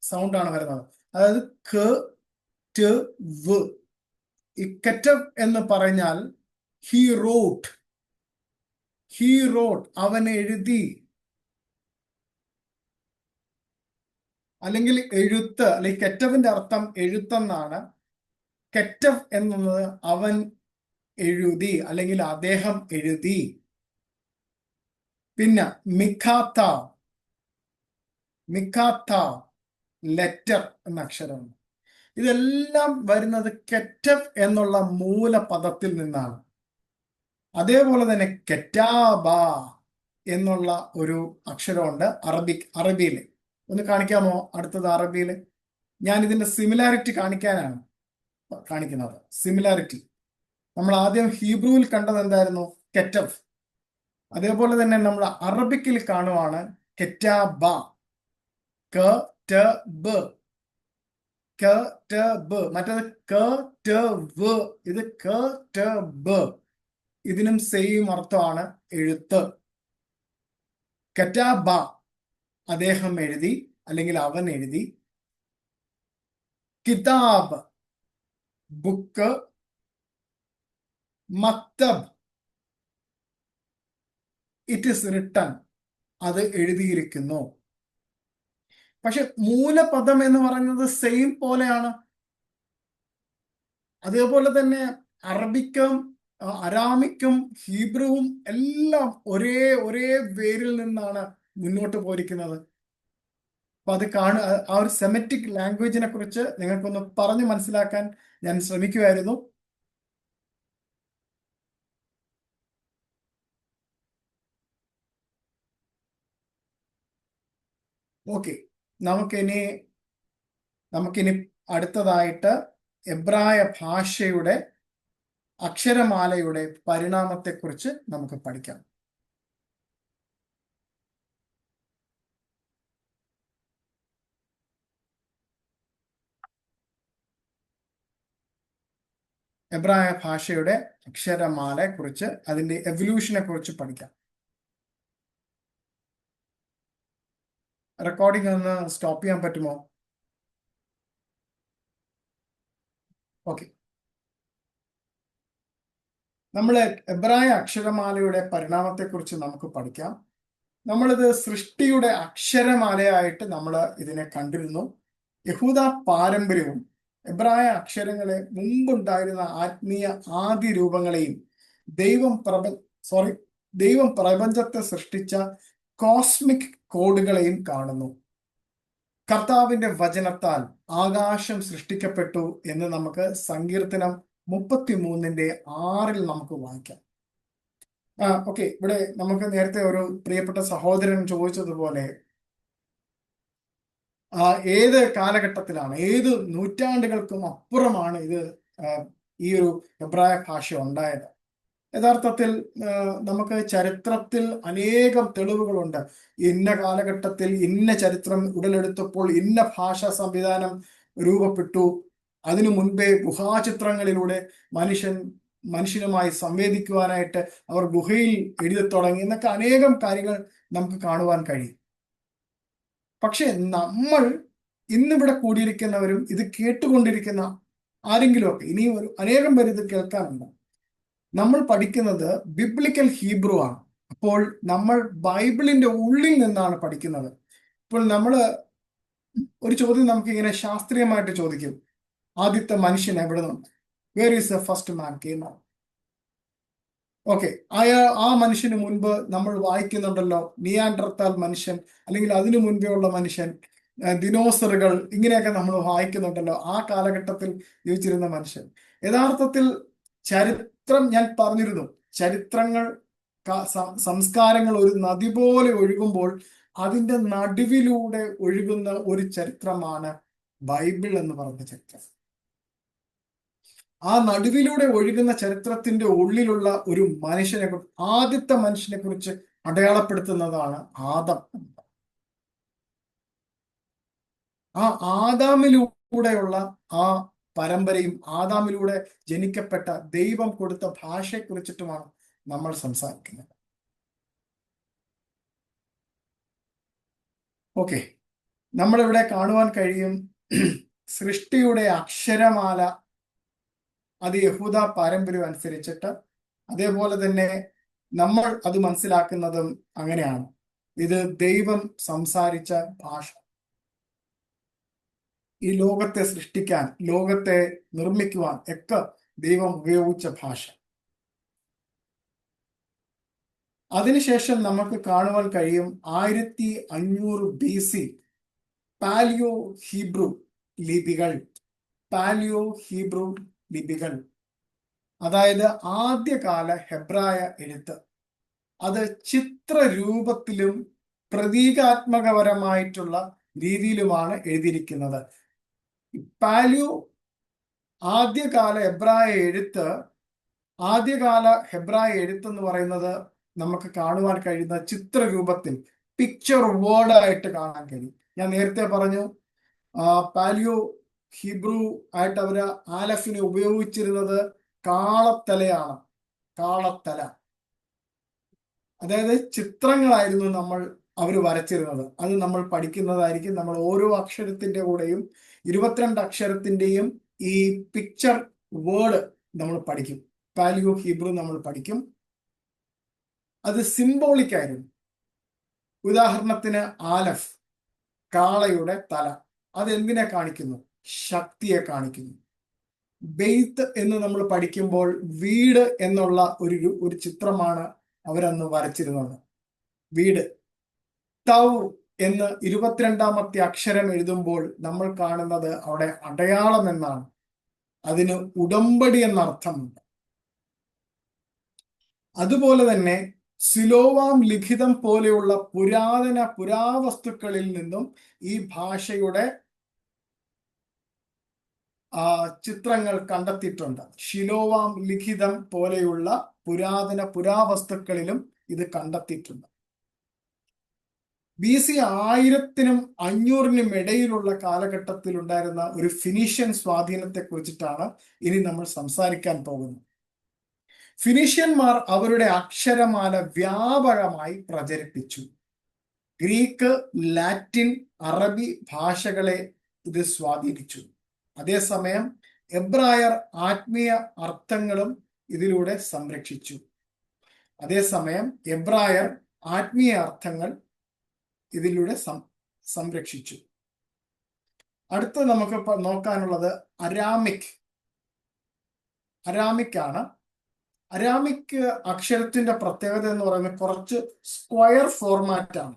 സൗണ്ടാണ് വരുന്നത്. അതായത് ക, ട്, വ്. ഈ കെറ്റഫ് എന്ന് പറഞ്ഞാൽ ഹീ റോട്ട്, അവൻ എഴുതി, അല്ലെങ്കിൽ എഴുത്ത്, അല്ലെങ്കിൽ കെറ്റവിന്റെ അർത്ഥം എഴുത്തെന്നാണ്. കെറ്റവ് എന്നത് അവൻ എഴുതി അല്ലെങ്കിൽ അദ്ദേഹം എഴുതി. പിന്നെ മിഖാത്ത, ലെറ്റർ എന്ന അക്ഷരമാണ്. ഇതെല്ലാം വരുന്നത് കെറ്റവ് എന്നുള്ള മൂലപദത്തിൽ നിന്നാണ്. അതേപോലെ തന്നെ കെറ്റാബ എന്നുള്ള ഒരു അക്ഷരമുണ്ട് അറബിയിൽ. ഒന്ന് കാണിക്കാമോ? അടുത്തത് അറബിയിൽ. ഞാൻ ഇതിന്റെ സിമിലാരിറ്റി കാണിക്കാനാണ് കാണിക്കുന്നത്. സിമിലാരിറ്റി നമ്മൾ ആദ്യം ഹീബ്രുവിൽ കണ്ടത് എന്തായിരുന്നു? കെറ്റവ്. അതേപോലെ തന്നെ നമ്മൾ അറബിക്കിൽ കാണുവാണ് കെറ്റാബ. മറ്റേത് ഇത് ഇതിനും സെയിം അർത്ഥമാണ്, എഴുത്ത്. കെറ്റാബ അദ്ദേഹം എഴുതി അല്ലെങ്കിൽ അവൻ എഴുതി. കിതാബ് ബുക്ക്. മക്തബ് ഇറ്റ് ഈസ് റിട്ടൺ, അത് എഴുതിയിരിക്കുന്നു. പക്ഷെ മൂലപദം എന്ന് പറയുന്നത് സെയിം പോലെയാണ്. അതേപോലെ തന്നെ അരാമിക്കും ഹീബ്രുവും എല്ലാം ഒരേ വേരിൽ നിന്നാണ് മുന്നോട്ട് പോയിരിക്കുന്നത്. അപ്പൊ ആ ഒരു സെമറ്റിക് ലാംഗ്വേജിനെ കുറിച്ച് നിങ്ങൾക്കൊന്ന് പറഞ്ഞു മനസ്സിലാക്കാൻ ഞാൻ ശ്രമിക്കുമായിരുന്നു. ഓക്കെ, നമുക്കിനി അടുത്തതായിട്ട് എബ്രായ ഭാഷയുടെ അക്ഷരമാലയുടെ പരിണാമത്തെക്കുറിച്ച് നമുക്ക് പഠിക്കാം. എബ്രായ ഭാഷയുടെ അക്ഷരമാലയെ കുറിച്ച്, അതിന്റെ എവല്യൂഷനെ കുറിച്ച് പഠിക്കാം. റെക്കോർഡിംഗ് ഒന്ന് സ്റ്റോപ്പ് ചെയ്യാൻ പറ്റുമോ? ഓക്കെ. നമ്മൾ എബ്രായ അക്ഷരമാലയുടെ പരിണാമത്തെക്കുറിച്ച് നമുക്ക് പഠിക്കാം. നമ്മളിത് സൃഷ്ടിയുടെ അക്ഷരമാലയായിട്ട് നമ്മൾ ഇതിനെ കണ്ടിരുന്നു. യഹൂദ പാരമ്പര്യവും എബ്രായ അക്ഷരങ്ങളെ മുമ്പുണ്ടായിരുന്ന ആത്മീയ ആദ്യ രൂപങ്ങളെയും ദൈവം പ്രപഞ്ചത്തെ സൃഷ്ടിച്ച കോസ്മിക് കോഡുകളെയും കാണുന്നു. കർത്താവിന്റെ വചനത്താൽ ആകാശം സൃഷ്ടിക്കപ്പെട്ടു എന്ന് നമുക്ക് സങ്കീർത്തനം 33:6 നമുക്ക് വായിക്കാം. ഓക്കെ. ഇവിടെ നമുക്ക് നേരത്തെ ഒരു പ്രിയപ്പെട്ട സഹോദരൻ ചോദിച്ചതുപോലെ ഏത് കാലഘട്ടത്തിലാണ്, ഏത് നൂറ്റാണ്ടുകൾക്കും അപ്പുറമാണ് ഇത് ഈ ഒരു എബ്രായ ഭാഷ ഉണ്ടായത്? യഥാർത്ഥത്തിൽ നമുക്ക് ചരിത്രത്തിൽ അനേകം തെളിവുകളുണ്ട്. ഇന്ന കാലഘട്ടത്തിൽ ഇന്ന ചരിത്രം ഉടലെടുത്തപ്പോൾ ഇന്ന ഭാഷാ സംവിധാനം രൂപപ്പെട്ടു. അതിനു മുൻപേ ഗുഹാചിത്രങ്ങളിലൂടെ മനുഷ്യനുമായി സംവേദിക്കുവാനായിട്ട് അവർ ഗുഹയിൽ എഴുതി തുടങ്ങി എന്നൊക്കെ അനേകം കാര്യങ്ങൾ നമുക്ക് കാണുവാൻ കഴിയും. പക്ഷെ നമ്മൾ ഇന്നിവിടെ കൂടിയിരിക്കുന്നവരും ഇത് കേട്ടുകൊണ്ടിരിക്കുന്ന ആരെങ്കിലുമൊക്കെ, ഇനിയും അനേകം പേര് ഇത് കേൾക്കാനുണ്ട്. നമ്മൾ പഠിക്കുന്നത് ബിബ്ലിക്കൽ ഹീബ്രു ആണ്. അപ്പോൾ നമ്മൾ ബൈബിളിന്റെ ഉള്ളിൽ നിന്നാണ് പഠിക്കുന്നത്. ഇപ്പോൾ ഒരു ചോദ്യം നമുക്ക് ഇങ്ങനെ ശാസ്ത്രീയമായിട്ട് ചോദിക്കും, ആദ്യത്തെ മനുഷ്യൻ എവിടെ നിന്ന്, where is the first man came? Okay, ആ മനുഷ്യന് മുൻപ് നമ്മൾ വായിക്കുന്നുണ്ടല്ലോ നിയാൻഡർത്താൽ മനുഷ്യൻ, അല്ലെങ്കിൽ അതിനു മുൻപേ ഉള്ള മനുഷ്യൻ, ദിനോസറുകൾ, ഇങ്ങനെയൊക്കെ നമ്മൾ വായിക്കുന്നുണ്ടല്ലോ. ആ കാലഘട്ടത്തിൽ ജീവിച്ചിരുന്ന മനുഷ്യൻ. യഥാർത്ഥത്തിൽ ചരിത്രം, ഞാൻ പറഞ്ഞിരുന്നു, ചരിത്രങ്ങൾ, സംസ്കാരങ്ങൾ ഒരു നദി പോലെ ഒഴുകുമ്പോൾ അതിന്റെ നടുവിലൂടെ ഒഴുകുന്ന ഒരു ചരിത്രമാണ് ബൈബിൾ എന്ന് പറയുന്ന ചരിത്രം. ആ നടുവിലൂടെ ഒഴുകുന്ന ചരിത്രത്തിന്റെ ഉള്ളിലുള്ള ഒരു മനുഷ്യനെ, ആദ്യത്തെ മനുഷ്യനെ കുറിച്ച് അടയാളപ്പെടുത്തുന്നതാണ് ആദം. ആ ആദാമിലൂടെയുള്ള ആ പരമ്പരയും ആദാമിലൂടെ ജനിക്കപ്പെട്ട ദൈവം കൊടുത്ത ഭാഷയെ കുറിച്ചിട്ടുമാണ് നമ്മൾ സംസാരിക്കുന്നത്. ഓക്കെ, നമ്മളിവിടെ കാണുവാൻ കഴിയും സൃഷ്ടിയുടെ അക്ഷരമാല, അത് യഹൂദ പാരമ്പര്യം അനുസരിച്ചിട്ട്. അതേപോലെ തന്നെ നമ്മൾ അത് മനസ്സിലാക്കുന്നതും അങ്ങനെയാണ്. ഇത് ദൈവം സംസാരിച്ച ഭാഷ, ഈ ലോകത്തെ സൃഷ്ടിക്കാൻ, ലോകത്തെ നിർമ്മിക്കുവാൻ ഒക്കെ ദൈവം ഉപയോഗിച്ച ഭാഷ. അതിനുശേഷം നമുക്ക് കാണുവാൻ കഴിയും 1500 BC പാലിയോ ഹീബ്രു ലിപികൾ, അതായത് ആദ്യകാല ഹെബ്രായ എഴുത്ത്. അത് ചിത്രരൂപത്തിലും പ്രതീകാത്മകപരമായിട്ടുള്ള രീതിയിലുമാണ് എഴുതിയിരിക്കുന്നത്. ആദ്യകാല ഹെബ്രായ എഴുത്ത് എന്ന് പറയുന്നത് നമുക്ക് കാണുവാൻ കഴിയുന്ന ചിത്രരൂപത്തിൽ, പിക്ചർ വേർഡ് ആയിട്ട് കാണാൻ കഴിയും. ഞാൻ നേരത്തെ പറഞ്ഞു, പാലിയോ ഹീബ്രു ആയിട്ട് അവര് ആലഫിനെ ഉപയോഗിച്ചിരുന്നത് കാളത്തലയാണ്. കാളത്തല, അതായത് ചിത്രങ്ങളായിരുന്നു അവർ വരച്ചിരുന്നത്. അത് നമ്മൾ പഠിക്കുന്നതായിരിക്കും. നമ്മൾ ഓരോ അക്ഷരത്തിന്റെ കൂടെയും 22 അക്ഷരത്തിന്റെയും ഈ പിക്ചർ വേർഡ് നമ്മൾ പഠിക്കും. പാലിയോ ഹീബ്രു നമ്മൾ പഠിക്കും. അത് സിംബോളിക് ആയിരുന്നു. ഉദാഹരണത്തിന് ആലഫ്, കാളയുടെ തല, അത് എന്തിനെ കാണിക്കുന്നു? ശക്തിയെ കാണിക്കുന്നു. ബെയ്ത്ത് എന്ന് നമ്മൾ പഠിക്കുമ്പോൾ വീട് എന്നുള്ള ഒരു ചിത്രമാണ് അവരന്ന് വരച്ചിരുന്നത്. വീട്. തൗ എന്ന് 22ാമത്തെ അക്ഷരം എഴുതുമ്പോൾ നമ്മൾ കാണുന്നത് അവിടെ അടയാളം എന്നാണ്. അതിന് ഉടമ്പടി എന്ന അർത്ഥമുണ്ട്. അതുപോലെ തന്നെ സിലോവാം ലിഖിതം പോലെയുള്ള പുരാവസ്തുക്കളിൽ നിന്നും ഈ ഭാഷയുടെ ചിത്രങ്ങൾ കണ്ടെത്തിയിട്ടുണ്ട്. ഷിലോവാം ലിഖിതം പോലെയുള്ള പുരാവസ്തുക്കളിലും ഇത് കണ്ടെത്തിയിട്ടുണ്ട്. BC 1500 ഇടയിലുള്ള കാലഘട്ടത്തിൽ ഉണ്ടായിരുന്ന ഒരു ഫിനീഷ്യൻ സ്വാധീനത്തെ കുറിച്ചിട്ടാണ് ഇനി നമ്മൾ സംസാരിക്കാൻ പോകുന്നത്. ഫിനീഷ്യന്മാർ അവരുടെ അക്ഷരമാല വ്യാപകമായി പ്രചരിപ്പിച്ചു. ഗ്രീക്ക്, ലാറ്റിൻ, അറബി ഭാഷകളെ ഇത് സ്വാധീനിച്ചു. അതേസമയം എബ്രായർ ആത്മീയ അർത്ഥങ്ങളും ഇതിലൂടെ സംരക്ഷിച്ചു. അടുത്ത നമുക്ക് നോക്കാനുള്ളത് അരാമിക് ആണ്. അരാമിക് അക്ഷരത്തിന്റെ പ്രത്യേകത എന്ന് പറയുന്നത് കുറച്ച് സ്ക്വയർ ഫോർമാറ്റ് ആണ്.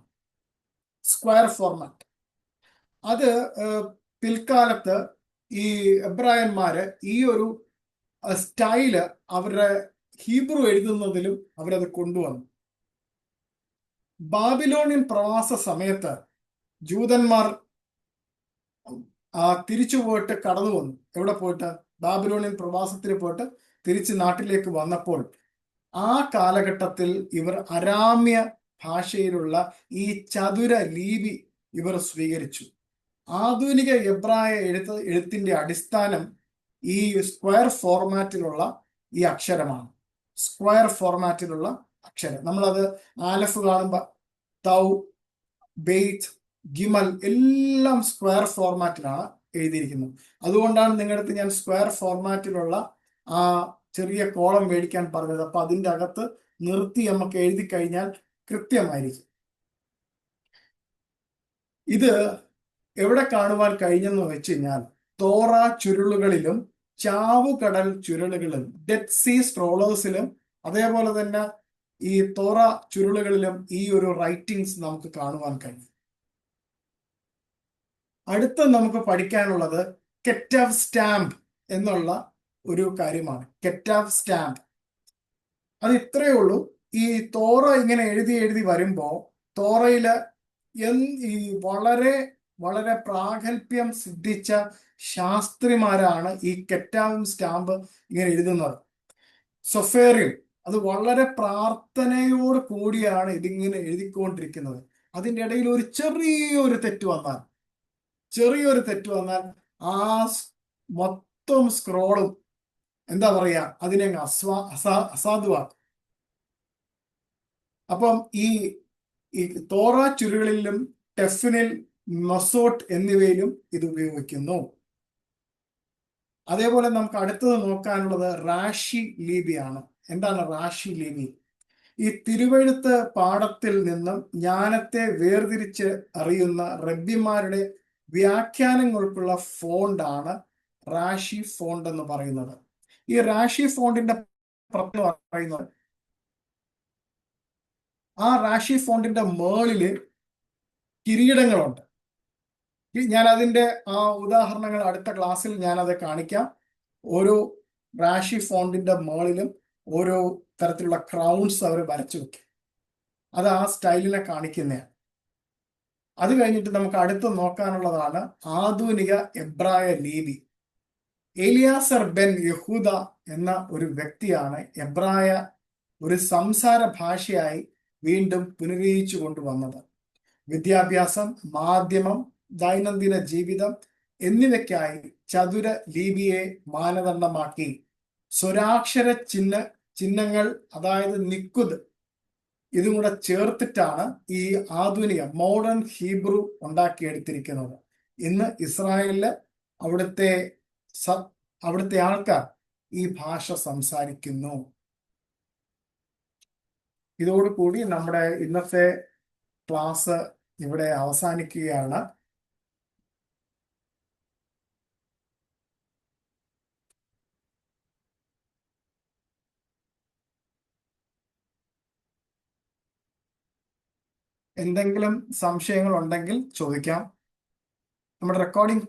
അത് പിൽക്കാലത്ത് ഈ എബ്രായന്മാര് ഈ ഒരു സ്റ്റൈല് അവരുടെ ഹീബ്രു എഴുതുന്നതിലും അവരത് കൊണ്ടുവന്നു. ബാബിലോണിയൻ പ്രവാസ സമയത്ത് ജൂതന്മാർ തിരിച്ചു പോയിട്ട് കടന്നു വന്നു. എവിടെ പോയിട്ട്? ബാബിലോണിയൻ പ്രവാസത്തിന് പോയിട്ട് തിരിച്ച് നാട്ടിലേക്ക് വന്നപ്പോൾ ആ കാലഘട്ടത്തിൽ ഇവർ അരാമ്യ ഭാഷയിലുള്ള ഈ ചതുര ലിപി ഇവർ സ്വീകരിച്ചു. ആധുനിക എബ്രായ എഴുത്തിന്റെ അടിസ്ഥാനം ഈ സ്ക്വയർ ഫോർമാറ്റിലുള്ള ഈ അക്ഷരമാണ്. നമ്മളത് ആലഫ് കാണുമ്പോൾ തൗ, ബെയ്ത്ത്, ഗിമൽ എല്ലാം സ്ക്വയർ ഫോർമാറ്റിലാണ് എഴുതിയിരിക്കുന്നത്. അതുകൊണ്ടാണ് നിങ്ങളുടെ അടുത്ത് ഞാൻ സ്ക്വയർ ഫോർമാറ്റിലുള്ള ആ ചെറിയ കോളം മേടിക്കാൻ പറഞ്ഞത്. അപ്പൊ അതിൻ്റെ അകത്ത് നിർത്തി നമുക്ക് എഴുതി കഴിഞ്ഞാൽ കൃത്യമായിരിക്കും. ഇത് എവിടെ കാണുവാൻ കഴിഞ്ഞെന്ന് വെച്ച് കഴിഞ്ഞാൽ തോറ ചുരുളുകളിലും ചാവുകടൽ ചുരുളുകളിലും ഡെഡ് സീ സ്ക്രോളേഴ്സിലും അതേപോലെ തന്നെ ഈ തോറ ചുരുളുകളിലും ഈ ഒരു റൈറ്റിംഗ്സ് നമുക്ക് കാണുവാൻ കഴിയും. അടുത്ത നമുക്ക് പഠിക്കാനുള്ളത് കെറ്റാവ് സ്റ്റാമ്പ് എന്നുള്ള ഒരു കാര്യമാണ്. കെറ്റാവ് സ്റ്റാമ്പ് അത് ഇത്രയേ ഉള്ളൂ. ഈ തോറ ഇങ്ങനെ എഴുതി വരുമ്പോ തോറയില് ഈ വളരെ വളരെ പ്രാഗൽഭ്യം സിദ്ധിച്ച ശാസ്ത്രിമാരാണ് ഈ കെറ്റാവും സ്റ്റാമ്പ് ഇങ്ങനെ എഴുതുന്നത്. സൊഫേറിയം അത് വളരെ പ്രാർത്ഥനയോട് കൂടിയാണ് ഇതിങ്ങനെ എഴുതിക്കൊണ്ടിരിക്കുന്നത്. അതിൻ്റെ ഇടയിൽ ഒരു ചെറിയൊരു തെറ്റ് വന്നാൽ ആ മൊത്തം സ്ക്രോളും എന്താ പറയാ അതിനെ അസാധുവാക്കും. അപ്പം ഈ തോറ ചുരുകളിലും ടെഫിനിൽ, മൊസോട്ട് എന്നിവയിലും ഇത് ഉപയോഗിക്കുന്നു. അതേപോലെ നമുക്ക് അടുത്തത് നോക്കാനുള്ളത് റാഷി ലിപിയാണ്. എന്താണ് റാഷി ലിപി? ഈ തിരുവെഴുത്ത് പാഠത്തിൽ നിന്നും ജ്ഞാനത്തെ വേർതിരിച്ച് അറിയുന്ന റബ്ബിമാരുടെ വ്യാഖ്യാനങ്ങൾക്കുള്ള ഫോണ്ടാണ് റാഷി ഫോണ്ട് എന്ന് പറയുന്നത്. ഈ റാഷി ഫോണ്ടിന്റെ പറയുന്നത് ആ റാഷി ഫോണ്ടിന്റെ മേളില് കിരീടങ്ങളുണ്ട്. ഞാൻ അതിന്റെ ആ ഉദാഹരണങ്ങൾ അടുത്ത ക്ലാസ്സിൽ ഞാനത് കാണിക്കാം. ഓരോ റാഷി ഫോണ്ടിന്റെ മേളിലും ഓരോ തരത്തിലുള്ള ക്രൗൺസ് അവർ വരച്ചു വെക്കും. അത് ആ സ്റ്റൈലിനെ കാണിക്കുന്നതാണ്. അത് കഴിഞ്ഞിട്ട് നമുക്ക് അടുത്ത് നോക്കാനുള്ളതാണ് ആധുനിക എബ്രായ ലിപി. എലിയാസർ ബെൻ യഹൂദ എന്ന ഒരു വ്യക്തിയാണ് എബ്രായ ഒരു സംസാര ഭാഷയായി വീണ്ടും പുനരുജ്ജീവിച്ചു കൊണ്ടുവന്നത്. വിദ്യാഭ്യാസം, മാധ്യമം, ദൈനംദിന ജീവിതം എന്നിവയ്ക്കായി ചതുര ലിപിയെ മാനദണ്ഡമാക്കി സ്വരാക്ഷര ചിഹ്നങ്ങൾ അതായത് നിക്കുദ് ഇതും കൂടെ ചേർത്തിട്ടാണ് ഈ ആധുനിക മോഡേൺ ഹീബ്രു ഉണ്ടാക്കിയെടുത്തിരിക്കുന്നത്. ഇന്ന് ഇസ്രായേലില് അവിടുത്തെ ആൾക്കാർ ഈ ഭാഷ സംസാരിക്കുന്നു. ഇതോടുകൂടി നമ്മുടെ ഇന്നത്തെ ക്ലാസ് ഇവിടെ അവസാനിക്കുകയാണ്. എന്തെങ്കിലും സംശയങ്ങൾ ഉണ്ടെങ്കിൽ ചോദിക്കാം. നമ്മുടെ റെക്കോർഡിംഗ്